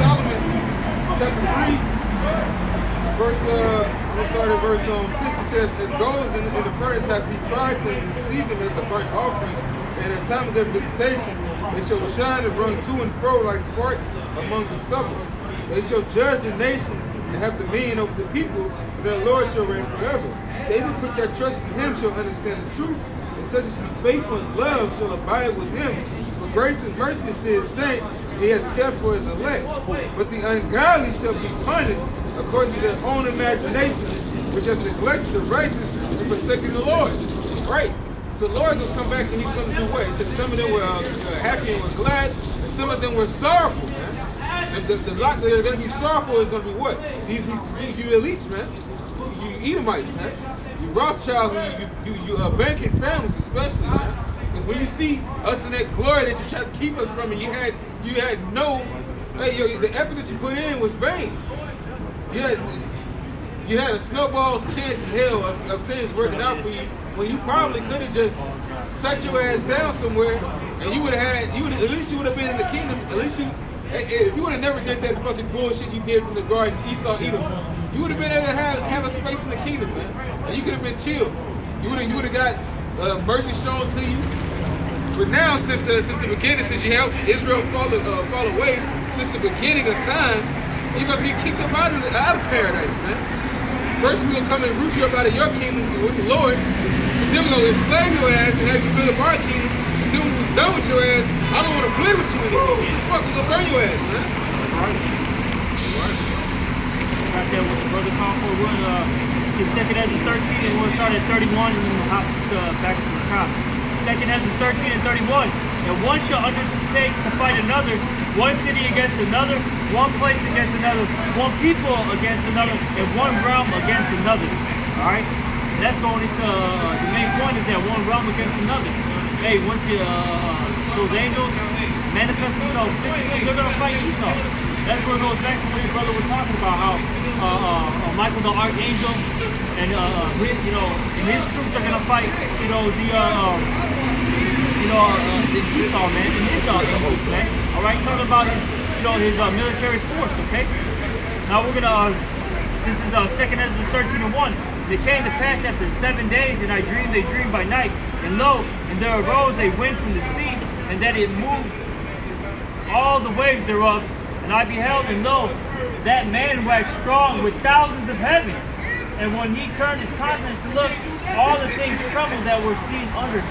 Solomon, chapter 3, verse, we'll start at verse 6. It says, as gold in the furnace hath he tried them and received them as a burnt offering, and at the time of their visitation, they shall shine and run to and fro like sparks among the stubble. They shall judge the nations and have dominion over the people, and their Lord shall reign forever. They that put their trust in him shall understand the truth, and such as be faithful in love shall abide with him. For grace and mercy is to his saints, he hath kept for his elect. But the ungodly shall be punished according to their own imagination, which have neglected the righteous and forsaken the Lord. Right? So the Lord's going to come back and he's going to do what? He said some of them were happy and were glad, and some of them were sorrowful, man. And the lot that are going to be sorrowful is going to be what? You elites, man. You Edomites, man. You Rothschilds, you banking families especially, man. Because when you see us in that glory that you tried to keep us from, and you had no, hey, the effort that you put in was vain. You had a snowball's chance in hell of things working out for you, when you probably could have just sat your ass down somewhere, and you would have had, at least you would have been in the kingdom. At least if you would have never did that fucking bullshit you did from the garden, Esau, Edom, you would have been able to have a space in the kingdom, man. And you could have been chill. You would have got mercy shown to you. But now, since the beginning, since you helped Israel fall away, since the beginning of time, you're going to get kicked up out of paradise, man. First, we're going to come and root you up out of your kingdom with the Lord. And then we're going to enslave your ass and have you build up our kingdom. And then when we're done with your ass, I don't want to play with you anymore. Fuck, we're going to burn your ass, man. Right there with the brother Concord, we're going to get 2nd Ezra 13, and we'll start at 31 and then we'll hop back to the top. 2nd Ezra 13 and 31. And one shall undertake to fight another, one city against another, one place against another, one people against another, and one realm against another. Alright? That's going into the main point is that one realm against another. Hey, once those angels manifest themselves physically, they're going to fight Esau. That's where it goes back to what your brother was talking about, how Michael the Archangel and his troops are going to fight, the Esau, man, and his angels, man. All right, talking about his military force, okay? Now we're gonna, this is 2nd Ezra 13 and 1. It came to pass after 7 days, and I dreamed a dream by night, and lo, and there arose a wind from the sea, and that it moved all the waves thereof, and I beheld, and lo, that man waxed strong with thousands of heaven. And when he turned his countenance to look, all the things trembled that were seen under him.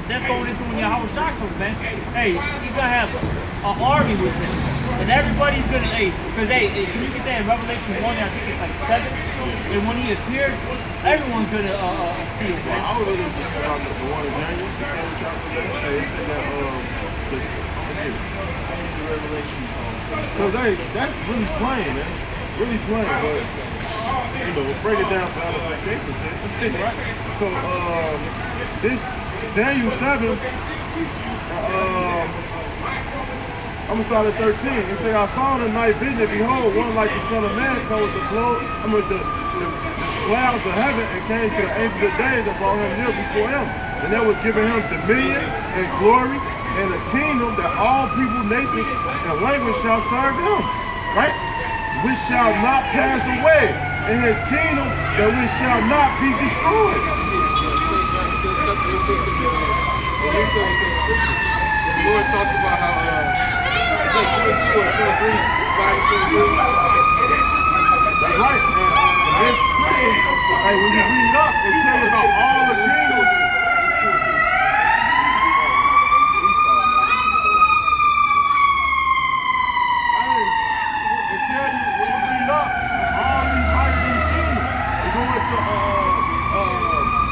That's going into when Yahweh Shai comes, man. Hey, he's gonna have an army with him, and everybody's gonna, because can you get that in Revelation 1? I think it's like 7. And when he appears, everyone's gonna see it, man. I was really thinking about the one in Daniel, the 7th chapter there. They said that Revelation, because that's really plain, man. Really plain, but break it down for edification. Right. So this Daniel 7, I'm gonna start at 13. It say, I saw in the night vision, behold, one like the Son of Man come with the clouds of heaven, and came to the Ancient of Days and brought him near before him. And that was given him dominion and glory and a kingdom that all people, nations, and language shall serve him. Right? Which shall not pass away, and his kingdom that which shall not be destroyed. The Lord talks about how it's like 22 or 23, 5 and 23. That's right. And this scripture, when you read it up, it tell you about all the kingdoms.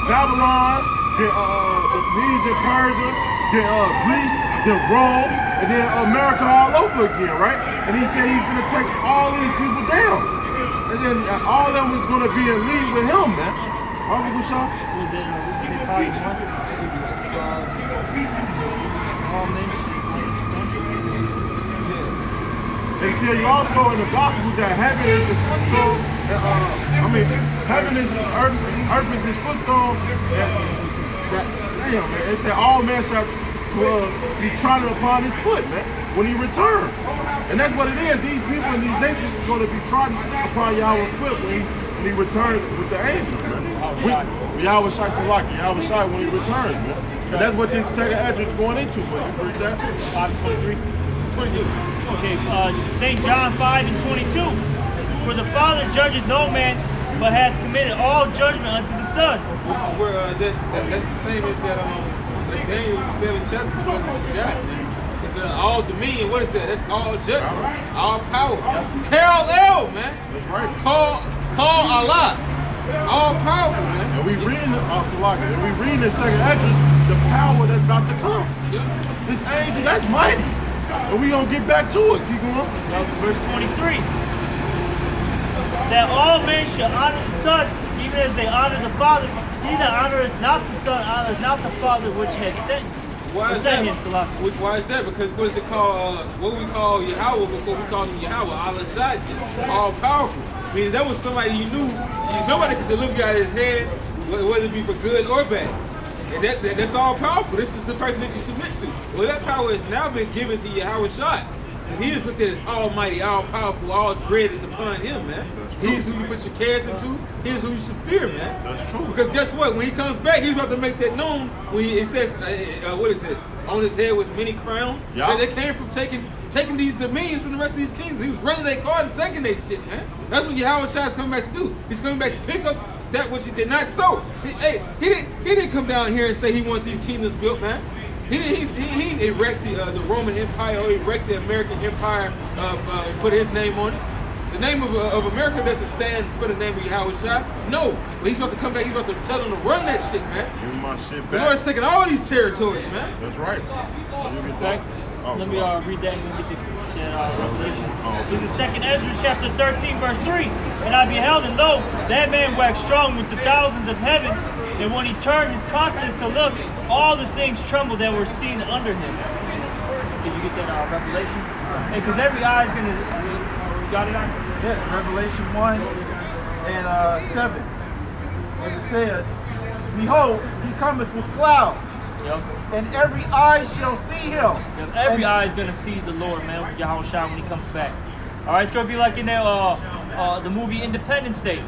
Babylon, then the Medes and Persia, then Greece, then Rome, and then America all over again, right? And he said he's gonna take all these people down. And then all of them is gonna be in league with him, man. Right, Uncle Sean? Was it 5-1? All men should be the son. They tell you also in the gospel that heaven is his footstool. Heaven is earth is his footstool. Damn, man. It said all men shall be trodden upon his foot, man, when he returns. And that's what it is. These people and these nations is going to be trodden upon Yahweh's foot when he returns with the angels, man. Yahweh Shai Salaki, Yahweh Shai when he returns, man. And that's what this second address is going into, man. You read that? 5:23. 22. Okay, St. John 5:22. For the Father judgeth no man, but hath committed all judgment unto the Son. Which is where that's the same as that Daniel 7 chapters talking about. It's all dominion. What is that? That's all judgment, all power. Parallel, man. That's right. Call Allah. All powerful, man. And we reading the second address, the power that's about to come. Yeah. This angel, that's mighty. And we gonna get back to it. Keep going. Verse 23. That all men should honor the Son, even as they honor the Father. He that honoreth not the Son honors not the Father which has sent him. Why is that? Why is that? Because what is it called? What we call Yahweh before we called him Yahweh, Allah Shai, all powerful. I mean, that was somebody you knew. Nobody could deliver you out of his head, whether it be for good or bad. And that's all powerful. This is the person that you submit to. Well, that power has now been given to Yahweh Shai. And he is looked at as almighty, all powerful, all dread is upon him, man. He is who you put your cares into. He is who you should fear, man. That's true. Because guess what? When he comes back, he's about to make that known. When it says, what is it? On his head was many crowns. Yeah. And they came from taking these dominions from the rest of these kings. He was running their card and taking their shit, man. That's what Yahweh Shai is coming back to do. He's coming back to pick up that which he did not sow. He didn't come down here and say he wanted these kingdoms built, man. He didn't erect the Roman Empire or erect the American Empire, put his name on it. The name of America doesn't stand for the name of Yahweh Shai. No. But he's about to come back, he's about to tell them to run that shit, man. Give me my shit The back. Lord's taking all these territories, man. That's right. Okay. Let me read that and get that Revelation. This is 2nd Ezra chapter 13, verse 3. And I beheld, and lo, that man waxed strong with the thousands of heaven. And when he turned his countenance to look, all the things trembled that were seen under him. Did you get that Revelation? Because every eye is going to... You got it on? Yeah, Revelation 1 and 7. And it says, Behold, he cometh with clouds, Yep. and every eye shall see him. Yep. Every eye is going to see the Lord, man, Yahweh Shai, when he comes back. All right, it's going to be like in the movie Independence Day.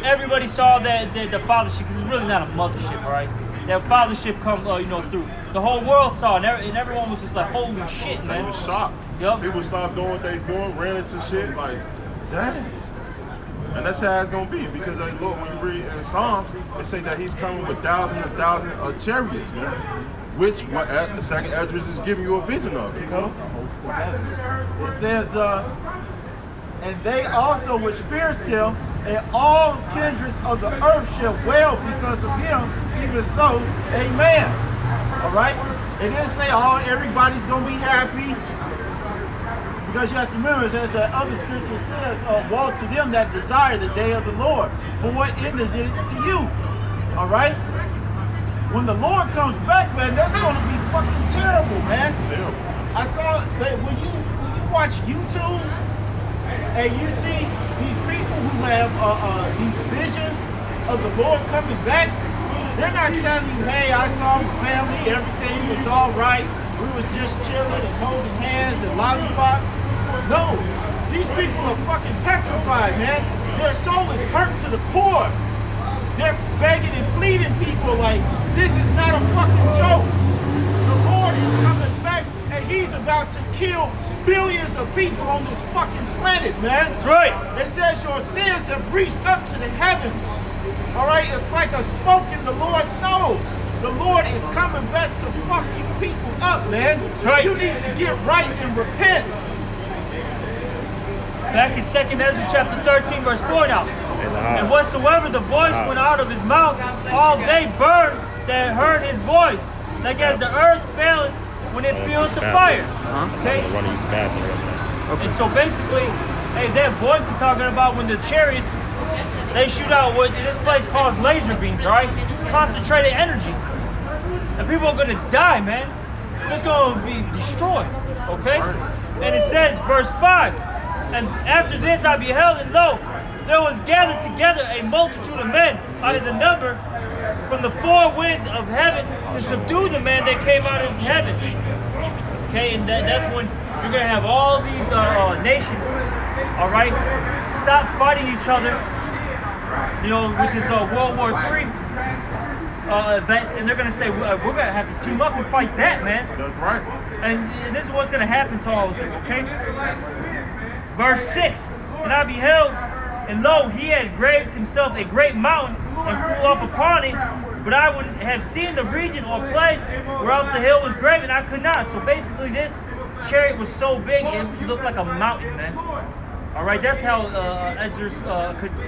Everybody saw that the fathership, because it's really not a mothership, all right? That fathership come, through. The whole world saw it, and everyone was just like, holy shit, man. They was shocked. Yup. People stopped doing what they doing, ran into shit like, dang. And that's how it's gonna be, because look, when you read in Psalms, it say that he's coming with thousands and thousands of chariots, man. Which what the second address is giving you a vision of. You know? It says, and they also which pierced him, and all kindreds of the earth shall wail because of him, even so, amen. All right? It didn't say everybody's going to be happy. Because you have to remember, as the other scripture says, woe to them that desire the day of the Lord. For what end is it to you? All right? When the Lord comes back, man, that's going to be fucking terrible, man. Terrible. I saw, when you watch YouTube, and you see these people who have these visions of the Lord coming back, they're not telling you, hey, I saw my family, everything was all right, we was just chilling and holding hands and lollipops. No, these people are fucking petrified, man. Their soul is hurt to the core. They're begging and pleading people like, this is not a fucking joke. The Lord is coming back, and he's about to kill billions of people on this fucking planet, man. That's right. It says your sins have reached up to the heavens. All right, it's like a smoke in the Lord's nose. The Lord is coming back to fuck you people up, man. That's right. You need to get right and repent. Back in 2nd Ezra chapter 13, verse 4 now. And whatsoever the voice went out of his mouth, all they burned that heard his voice, like as the earth faileth when it feels the fire. Okay? And so basically, hey, that voice is talking about when the chariots, they shoot out what this place calls laser beams, all right? Concentrated energy. And people are gonna die, man. It's gonna be destroyed, okay? And it says, verse 5, and after this I beheld, and lo, there was gathered together a multitude of men out of the number from the four winds of heaven to subdue the man that came out of heaven. Okay, and that's when you're going to have all these nations, all right, stop fighting each other, you know, with this World War III event, and they're going to say, we're going to have to team up and fight that, man. That's right. And this is what's going to happen to all of you, okay? Verse 6, and I beheld, and lo, he had graved himself a great mountain and flew up upon it, but I would have seen the region or place whereof the hill was graven, I could not. So basically this chariot was so big, it looked like a mountain, man. All right, that's how Ezra's,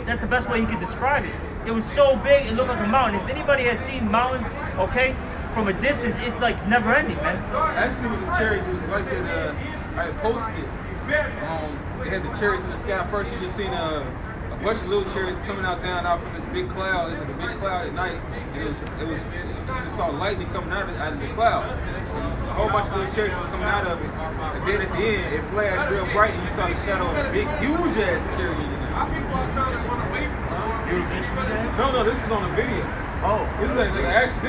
that's the best way he could describe it. It was so big, it looked like a mountain. If anybody has seen mountains, okay, from a distance, it's like never ending, man. Actually, it was a chariot. It was like that. I posted. They had the chariots in the sky. First, you just seen a bunch of little chariots coming out from this big cloud. It was a big cloud at night, and you just saw lightning coming out of the cloud. A whole bunch of little chariots was coming out of it. And then at the end, it flashed real bright, and you saw the shadow of a big, huge ass chariot. No, this is on the video. Oh, This is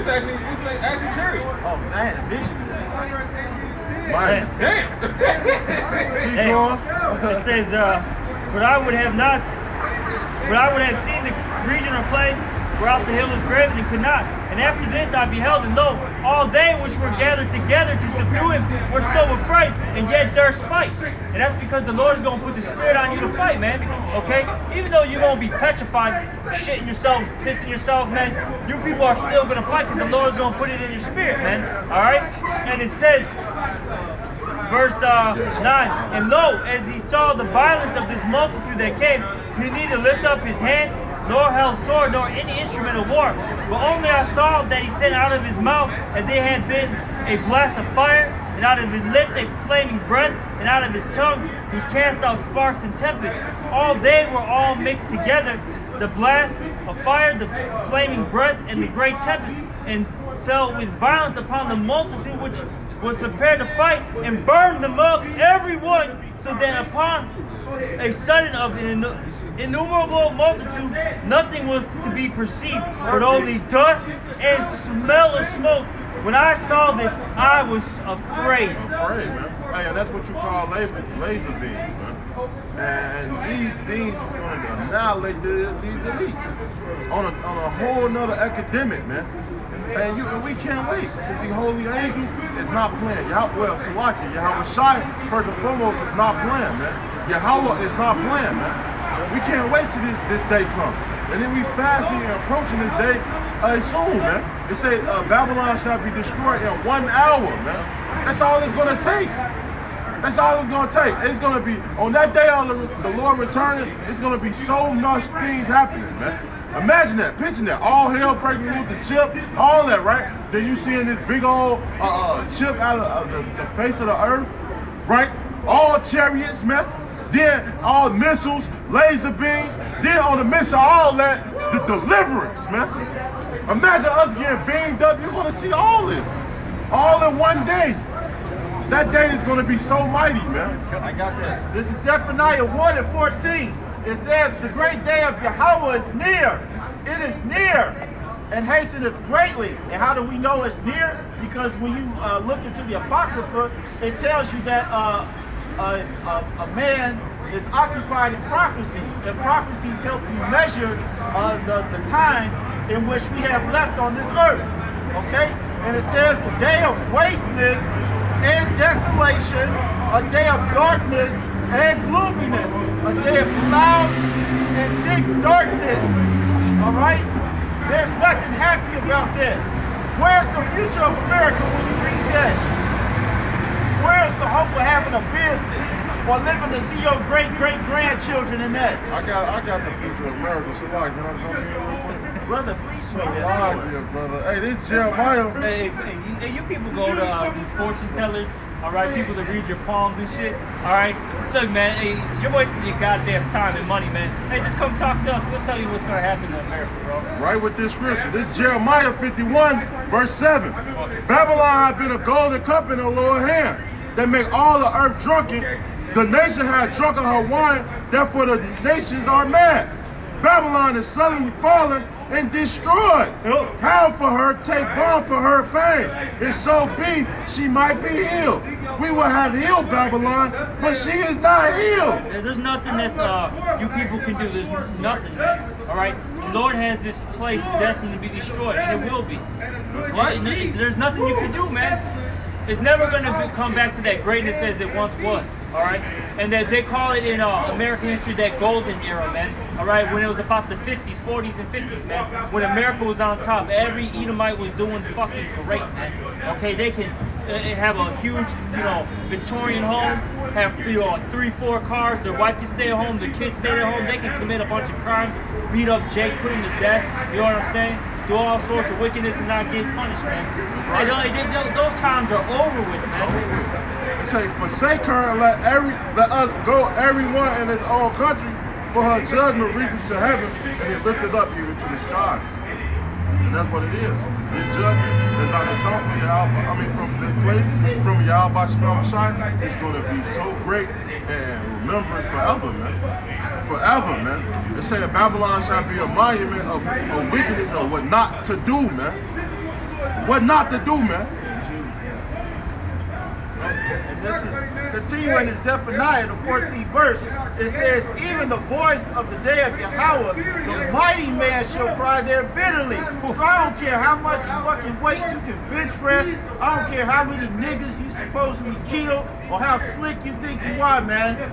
actual chariots. oh, because I had a vision of that. Right. Damn. Hey, it says, but I would have seen the region or place whereout the hill was graven and could not. And after this I beheld, and lo, all they which were gathered together to subdue him were so afraid, and yet durst fight. And that's because the Lord is going to put the spirit on you to fight, man. Okay? Even though you're going to be petrified, shitting yourselves, pissing yourselves, man, you people are still going to fight because the Lord is going to put it in your spirit, man. Alright? And it says, verse 9, and lo, as he saw the violence of this multitude that came, he neither lift up his hand, nor held sword, nor any instrument of war. But only I saw that he sent out of his mouth, as it had been a blast of fire, and out of his lips a flaming breath, and out of his tongue he cast out sparks and tempests. All they were all mixed together, the blast of fire, the flaming breath, and the great tempest, and fell with violence upon the multitude which was prepared to fight, and burned them up, every one, so that upon a sudden of an innumerable multitude, nothing was to be perceived, but only dust and smell of smoke. When I saw this, I was afraid. Afraid, man. Hey, that's what you call laser beams, man. And these things is going to annihilate these elites on a whole nother academic, man. And we can't wait, because the holy angels is not playing. Salaki, Yahweh Shai, first and foremost, is not playing, man. Yahweh is not playing, man. We can't wait till this day comes. And then we fasting and approaching this day soon, man. It say Babylon shall be destroyed in 1 hour, man. That's all it's going to take. That's all it's going to take. It's going to be, on that day of the Lord returning, it's going to be so much things happening, man. Imagine that, picture that, all hell breaking loose, the chip, all that, right? Then you seeing this big old chip out of the face of the earth, right? All chariots, man. Then all missiles, laser beams, then on the missile, all that, the deliverance, man. Imagine us getting beamed up. You're gonna see all this, all in one day. That day is gonna be so mighty, man. I got that. This is Zephaniah 1 and 14. It says, the great day of Yahweh is near. It is near and hasteneth greatly. And how do we know it's near? Because when you look into the Apocrypha, it tells you that a man is occupied in prophecies, and prophecies help you measure the time in which we have left on this earth. Okay? And it says a day of wasteness and desolation, a day of darkness and gloominess, a day of clouds and thick darkness. All right? There's nothing happy about that. Where's the future of America when you read that? Where's the hope of having a business? or living to see your great-great-grandchildren in that. I got the future of America. So like, can I jump in real quick? Brother, please swing that Right sword. here, brother. Hey, this Jeremiah. Hey, you people go to these fortune tellers, all right? People that read your palms and shit, all right? Look, man, hey, you're wasting your goddamn time and money, man. Hey, just come talk to us. We'll tell you what's gonna happen to America, bro. Right with this scripture. This Jeremiah 51, verse 7. Babylon had been a golden cup in her lower hand. They make all the earth drunken. The nation had drunken her wine, therefore the nations are mad. Babylon is suddenly fallen and destroyed. Howl for her, take balm for her pain. If so be, she might be healed. We will have healed Babylon, but she is not healed. There's nothing that you people can do. There's nothing, man. All right? The Lord has this place destined to be destroyed, and it will be. Right? There's nothing you can do, man. It's never going to come back to that greatness as it once was. All right? And they call it in American history that golden era, man. All right? When it was about the 50s, 40s, and 50s, man. When America was on top, every Edomite was doing fucking great, man. Okay? They can have a huge, Victorian home, have, 3-4 cars, their wife can stay at home, the kids stay at home, they can commit a bunch of crimes, beat up Jake, put him to death, you know what I'm saying? Do all sorts of wickedness and not get punished, man. Those times are over with, man. It say, forsake her and let us go, everyone in his own country, for her judgment reaches to heaven, and it lifted up even to the skies. And that's what it is. This judgment is not to come from from this place, from Yahweh Shai. It's going to be so great and remembrance forever, man. Forever, man. They say that Babylon shall be a monument of wickedness of what not to do, man. What not to do, man. And this is continuing in Zephaniah, the 14th verse. It says, even the voice of the day of Yahweh, the mighty man shall cry there bitterly. So I don't care how much fucking weight you can bench press. I don't care how many niggas you supposedly killed or how slick you think you are, man.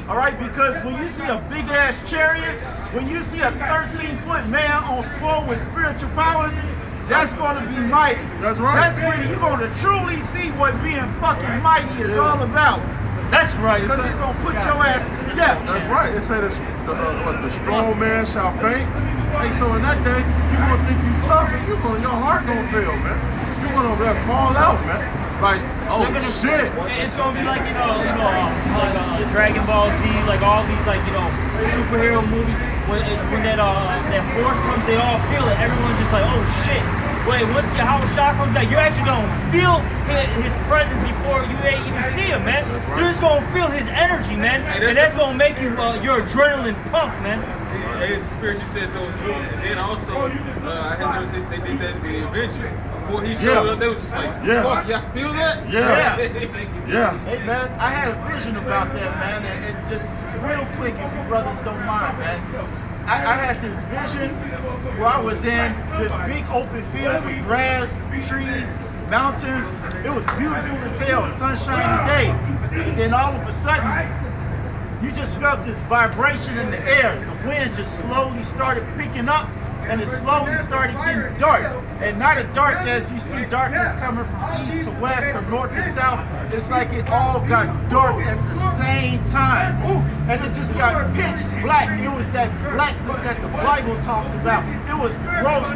All right, because when you see a big ass chariot, when you see a 13-foot man on sword with spiritual powers, that's going to be mighty. That's right. That's when you're going to truly see what being fucking mighty is all about. That's right. Because it's going to put your ass to death. That's right. It say the strong man shall faint. Hey, so in that day, you're going to think you tough and your heart going to fail, man. You're going to fall out, man. Like, oh shit. It's going to be like, like Dragon Ball Z, like all these, superhero movies. When that force comes, they all feel it. Everyone's just like, oh shit. Wait, once Yahweh Shah comes back, you're actually gonna feel his presence before you even see him, man. You're just gonna feel his energy, man, and that's gonna make you your adrenaline pump, man. Hey, it's the spirit you said those rules, and then also I had noticed they did that with the Avengers. Before he showed up, they was just like, fuck, y'all feel that? Yeah. Hey, man, I had a vision about that, man, and just real quick, if you brothers don't mind, man. I had this vision where I was in this big open field with grass, trees, mountains. It was beautiful as hell, sunshiny day. And then all of a sudden, you just felt this vibration in the air. The wind just slowly started picking up, and it slowly started getting dark. And not a dark as you see darkness coming from east to west or north to south. It's like it all got dark at the same time. And it just got pitch black. It was that blackness that the Bible talks about. It was gross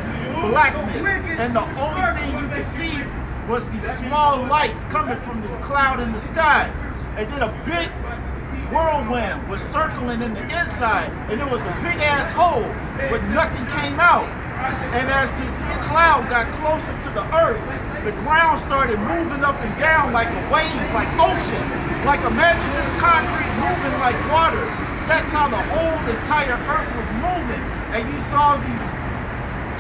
blackness. And the only thing you could see was these small lights coming from this cloud in the sky. And then a big whirlwind was circling in the inside, and it was a big ass hole, but nothing came out. And as this cloud got closer to the earth, the ground started moving up and down like a wave, like ocean. Like imagine this concrete moving like water. That's how the whole entire earth was moving. And you saw these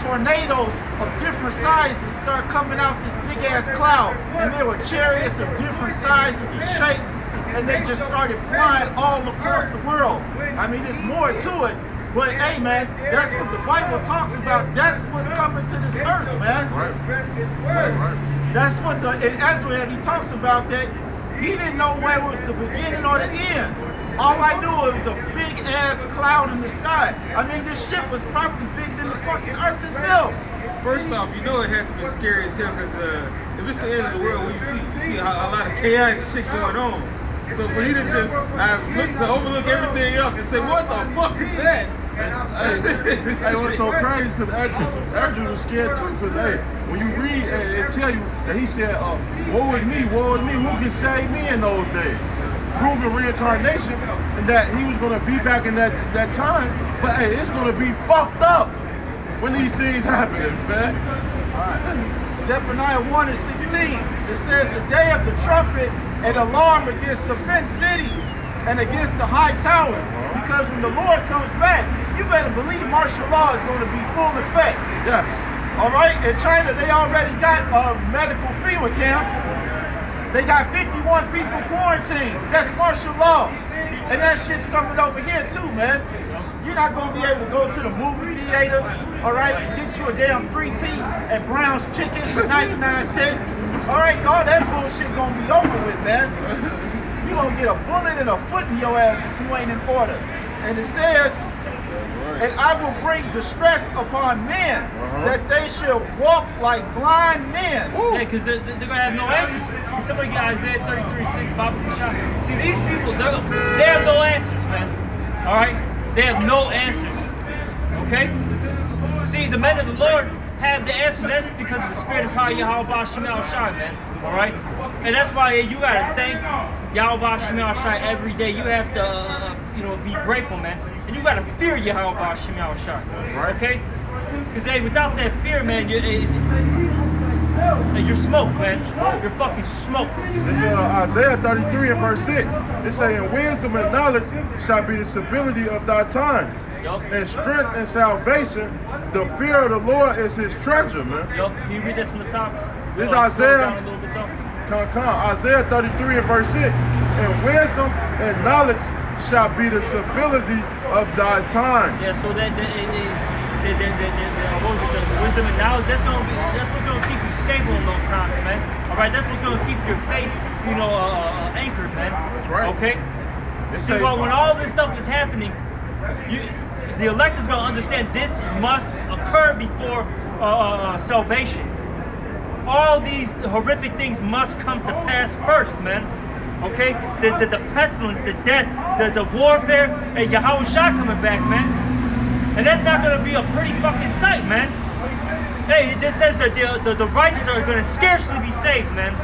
tornadoes of different sizes start coming out this big ass cloud. And there were chariots of different sizes and shapes. And they just started flying all across the world. I mean, there's more to it. But hey, man, that's what the Bible talks about. That's what's coming to this earth, man. Right. That's what in Ezra, he talks about that. He didn't know where was the beginning or the end. All I knew it was a big ass cloud in the sky. I mean, this shit was probably bigger than the fucking earth itself. First off, you know it has to be scary as hell because if it's the end of the world, you see a lot of chaotic shit going on. So for you to just to overlook everything else and say, what the fuck is that? Hey, what's so crazy? Because Andrew was scared too. Because hey, when you read, it tell you that he said, "Woe is me, who can save me in those days?" Proving reincarnation and that he was gonna be back in that time. But hey, it's gonna be fucked up when these things happening, man. Zephaniah 1:16. It says, "The day of the trumpet and alarm against the fenced cities and against the high towers." Because when the Lord comes back, you better believe martial law is going to be full effect. Yes. All right? In China, they already got medical FEMA camps. They got 51 people quarantined. That's martial law. And that shit's coming over here too, man. You're not going to be able to go to the movie theater, all right? Get you a damn 3-piece at Brown's Chicken for 99 cents. All right, all that bullshit going to be over with, man. You're going to get a bullet and a foot in your ass if you ain't in order. And it says, "And I will bring distress upon men, that they shall walk like blind men." Yeah, because they're going to have no answers. Can somebody get Isaiah 33:6, Bible shot? See, these people, they have no answers, man. All right? They have no answers. Okay? See, the men of the Lord have the answers. That's because of the spirit and power of Yahweh Shemel Shai, man. All right? And that's why you got to thank Yahweh Shemel Shai every day. You have to, be grateful, man. And you got to fear Yahweh Shemel Shai. Okay? Because, without that fear, man, you're smoked, man. You're fucking smoked. This is Isaiah 33 and verse 6. It's saying, "Wisdom and knowledge shall be the stability of thy times. Yup. And strength and salvation, the fear of the Lord is his treasure," man. Yup. Can you read that from the top? This Slow it Isaiah. down a little bit, though. Isaiah 33 and verse 6. "And wisdom and knowledge shall be the stability of thy times." Yeah, so that the wisdom and knowledge, that's what's gonna keep you stable in those times, man. All right, that's what's gonna keep your faith, anchored, man. That's right. Okay. It See, say, when all this stuff is happening, the elect is gonna understand this must occur before salvation. All these horrific things must come to pass first, man. Okay, the pestilence, the death, the warfare, and Yahweh Shah coming back, man. And that's not gonna be a pretty fucking sight, man. Hey, this says that the righteous are gonna scarcely be saved, man.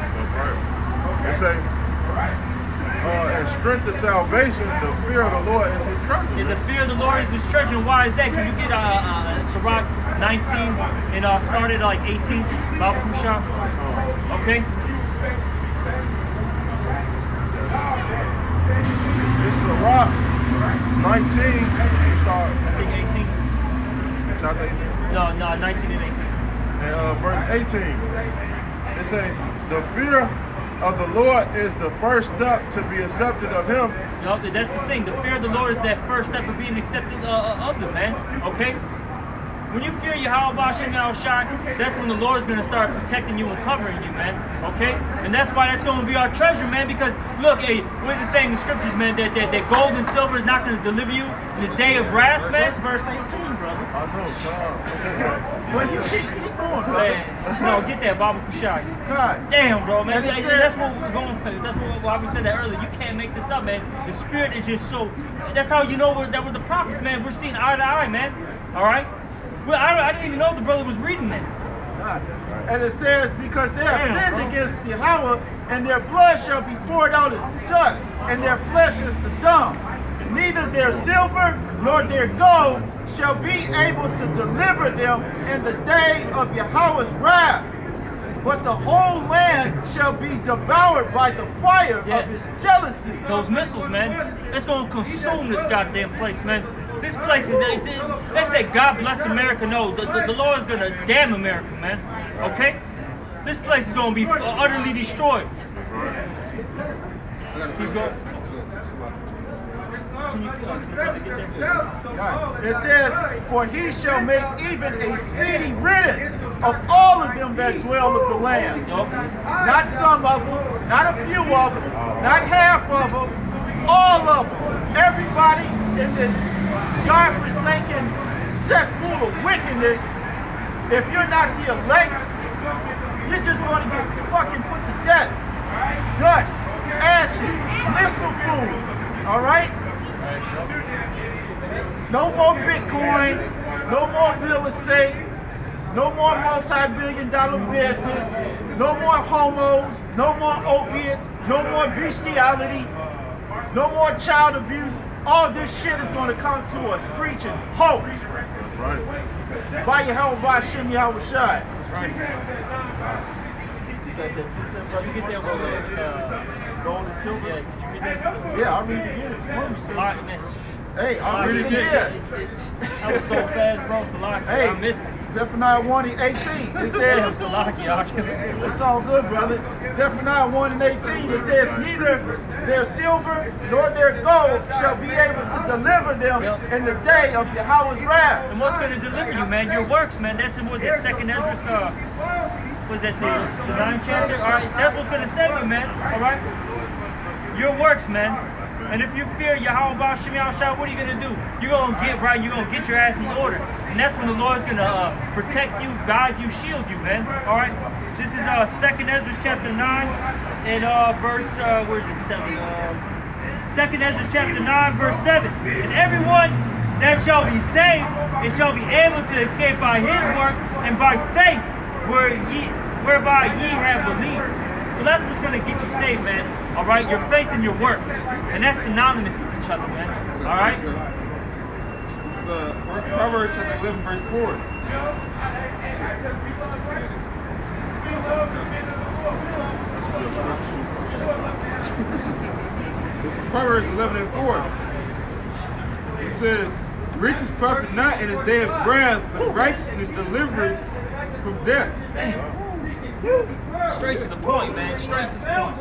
It say, "And strength and salvation, the fear of the Lord is his treasure." Yeah, the man. fear of the Lord is his treasure. And why is that? Can you get Sirach 19 and start at like 18? Bible Kushah. Okay. It's Sirach 19. You start. I think 18. Chapter 18. No, 19 and 18. And verse 18. It say, "The fear of the Lord is the first step to be accepted of him." Yup, that's the thing. The fear of the Lord is that first step of being accepted of him, man. Okay? When you fear Yahweh Shemel Shai, that's when the Lord is going to start protecting you and covering you, man. Okay? And that's why that's going to be our treasure, man. Because, look, what is it saying in the scriptures, man? That gold and silver is not going to deliver you in the day of wrath, man. That's verse 18, brother. I know, Well, you keep going, brother. Man, no, get that, Bible Kushai. God. Damn, bro, man. And it That's says- what we're going. That's why we said that earlier. You can't make this up, man. The spirit is just so. That's how you know that we're the prophets, man. We're seeing eye to eye, man. All right. Well, I didn't even know the brother was reading that. And it says, "Because they have sinned against Yahweh, and their blood shall be poured out as dust, and their flesh as the dung. Neither their silver nor their gold shall be able to deliver them in the day of Yahweh's wrath. But the whole land shall be devoured by the fire Yeah. of his jealousy." Those missiles, man. It's gonna consume this goddamn place, man. This place is. They say God bless America. No, the Lord is gonna damn America, man. Okay. This place is gonna be utterly destroyed. Keep going. It says, "For he shall make even a speedy riddance of all of them that dwell of the land." Yup. Not some of them, not a few of them, not half of them, all of them. Everybody in this God-forsaken cesspool of wickedness, if you're not the elect, you're just going to get fucking put to death. Dust. ashes, missile food. All right? No more Bitcoin, no more real estate, no more multi-billion-dollar business, no more homos, no more opiates, no more bestiality, no more child abuse. All this shit is going to come to a screeching halt. Right. By Yahweh Hashem Yahweh Shai. Did you get that with Gold and silver? yeah, did you get that? Yeah, I'll read it again if you want me to. All right, man. Hey, I'll read it again. That was so fast, bro. Salaki. Hey, I missed it. Zephaniah 1 and 18. It Damn, says, Salaki. it's all good, brother. Zephaniah 1 and 18, it says, neither their silver nor their gold shall be able to deliver them in the day of Yahweh's wrath. And what's going to deliver you, man? Your works, man. That's in, was it 2nd Ezra, was that the 9th chapter? All right, that's what's going to save you, man. All right? Your works, man. And if you fear Yahweh Ba'Shem Yahushua, what are you going to do? You're going to get right, you're going to get your ass in order. And that's when the Lord's going to protect you, guide you, shield you, man. All right? This is 2nd Ezra chapter 9 and verse, where is it, 7? 2nd Ezra chapter 9, verse 7. And everyone that shall be saved, it shall be able to escape by his works and by faith whereby ye have believed. So that's what's going to get you saved, man. All right? Your faith and your works. And that's synonymous with each other, man. All right? It's Proverbs chapter 11, verse 4. This is Proverbs 11 and 4. It says, riches profit not in a day of wrath, but righteousness delivereth from death. Straight to the point, man. Straight to the point.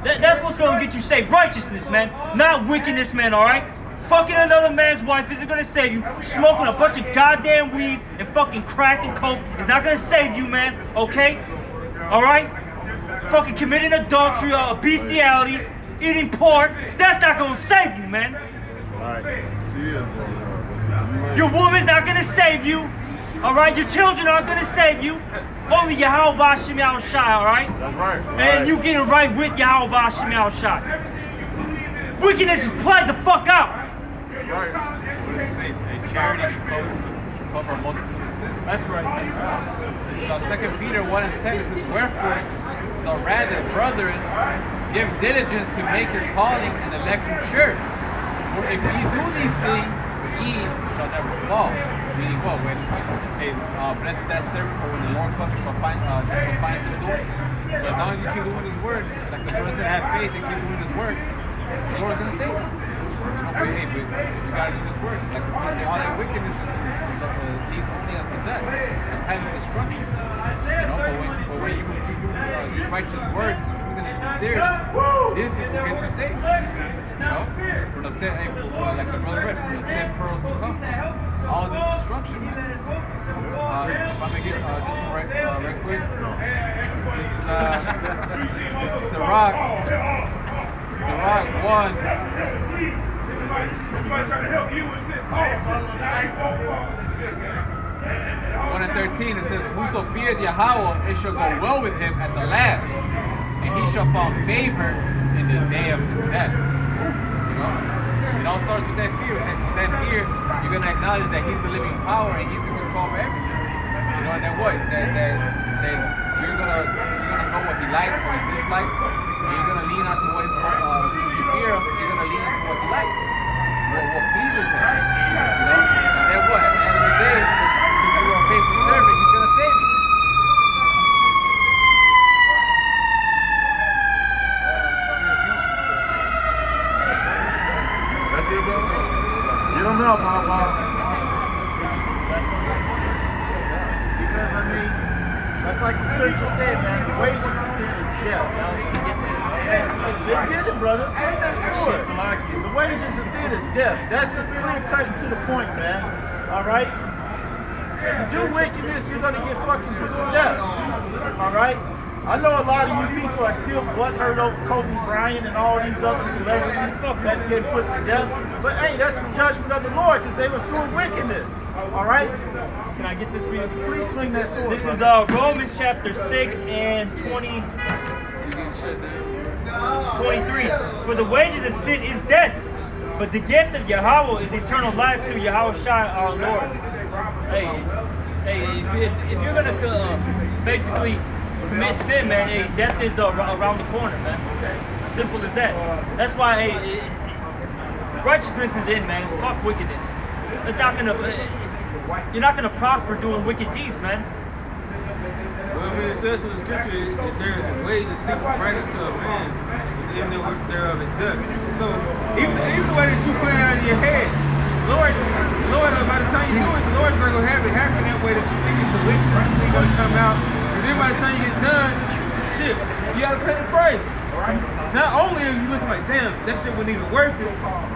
That's what's going to get you saved. Righteousness, man. Not wickedness, man, all right? Fucking another man's wife isn't going to save you. Smoking a bunch of goddamn weed and fucking crack and coke is not going to save you, man, okay? All right? Fucking committing adultery or bestiality, eating pork, that's not going to save you, man. Your woman's not going to save you. All right, your children aren't gonna save you. Only Yahweh Ba'Shem Yahushai, all right? That's right. And you getting right with Yahweh Ba'Shem Yahushai. Wickedness is played the fuck out. Right. Charity should cover a multitude of sins. That's right. This is 2 Peter 1 and 10. It says, wherefore, the rather, brethren, give diligence to make your calling and election sure. For if ye do these things, ye shall never fall. Meaning what? When bless that servant, for when the Lord comes, shall find some doing. So as long as you keep doing His word, like the person have faith and keep doing His word, the Lord is gonna save us. But you gotta do His word. Like say, all that wickedness leads only unto death, and kind of destruction. But when you do these righteous works, in truth and in sincerity, this is what gets you saved. From the set, like the brother read, from the 7 pearls to come. All this destruction. If I may get this one right quick. This is Sirach 1 and 13. It says, whoso feareth Yahweh, it shall go well with him at the last, and he shall find favor in the day of his death. It all starts with that fear. With that fear, you're gonna acknowledge that He's the living power and He's in control of everything. And then what? That you're gonna know what He likes, what He dislikes, and you're gonna lean onto what since you fear Him, you're gonna lean onto what He likes, what pleases Him. And then what? At the end of the day, because you are a faithful servant, He's gonna save you. That's it, brother. Get them out, Papa. Because, I mean, that's like the scripture said, man, the wages of sin is death. And they get it, brother. Swing that sword. The wages of sin is death. That's just clear cutting to the point, man. All right? You do wickedness, you're going to get fucking put to death. All right? I know a lot of you people are still butthurt over Kobe Bryant and all these other celebrities that's getting put to death. But hey, that's the judgment of the Lord because they was doing wickedness. All right? Can I get this for you? Please swing that sword. This is Romans chapter 6 and 20. 23. For the wages of sin is death, but the gift of Yahweh is eternal life through Yahweh Shai our Lord. Hey, if you're gonna basically commit sin, man, hey, death is around the corner, man. Simple as that. That's why, hey, righteousness is in, man. Fuck wickedness. It's not gonna. You're not gonna prosper doing wicked deeds, man. Well, I mean, it says in the scripture that there is a way to seek right unto a man, but the end thereof is death. So even the way that you play out of your head, Lord, by the time you do it, the Lord's not gonna have it happen that way that you think it's deliciously gonna come out. And then by the time you get done, shit, you gotta pay the price. So not only are you looking like, damn, that shit wasn't even worth it.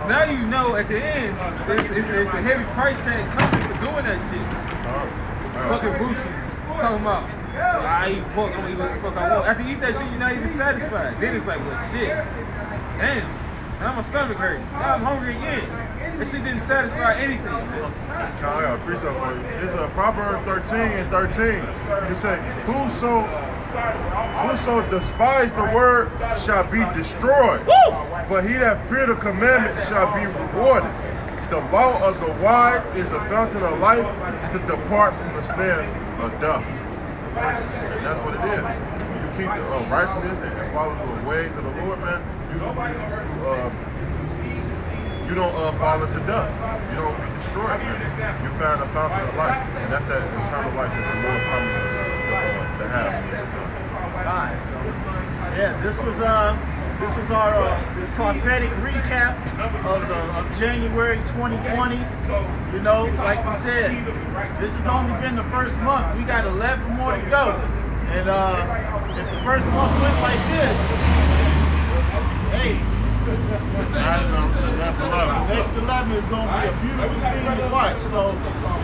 Now you know at the end, it's a heavy price tag coming for doing that shit. Fucking Boosie talking about, I eat pork, I'm gonna eat what the fuck I want. After you eat that shit, you're not even satisfied. Then it's like, well, shit, damn, now my stomach hurt. Now I'm hungry again. That shit didn't satisfy anything, man. Kyle, I got a precept for you. This is Proverbs 13 and 13. It say, whoso despise the word shall be destroyed. Woo! But he that fear the commandment shall be rewarded. The law of the wise is a fountain of life to depart from the snares of death. And that's what it is. When you keep the righteousness and follow the ways of the Lord, man, you don't fall into death. You don't be destroyed, man. You find a fountain of life, and that's that eternal life that the Lord promises to have every time. Alright, so yeah, this was our prophetic recap of January 2020. You know, like we said, this has only been the first month. We got 11 more to go, and if the first month went like this, hey. Next 11 is going to be a beautiful thing to watch. So,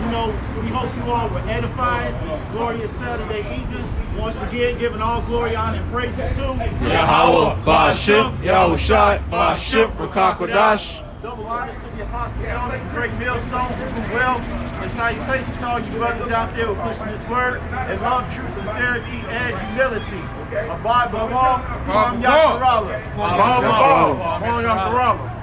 you know, we hope you all were edified this glorious Saturday evening. Once again, giving all glory, honor, and praises to Yahweh, Ba'ashim, Yahweh Shai, Ba'ashim, Rakakwadash. Double honors to the apostle elders, great millstone, who do well, and salutations to all you brothers out there who are pushing this word and love, truth, sincerity, and humility. Abide above all, Kwam Yasharala. Kwam Yasharala.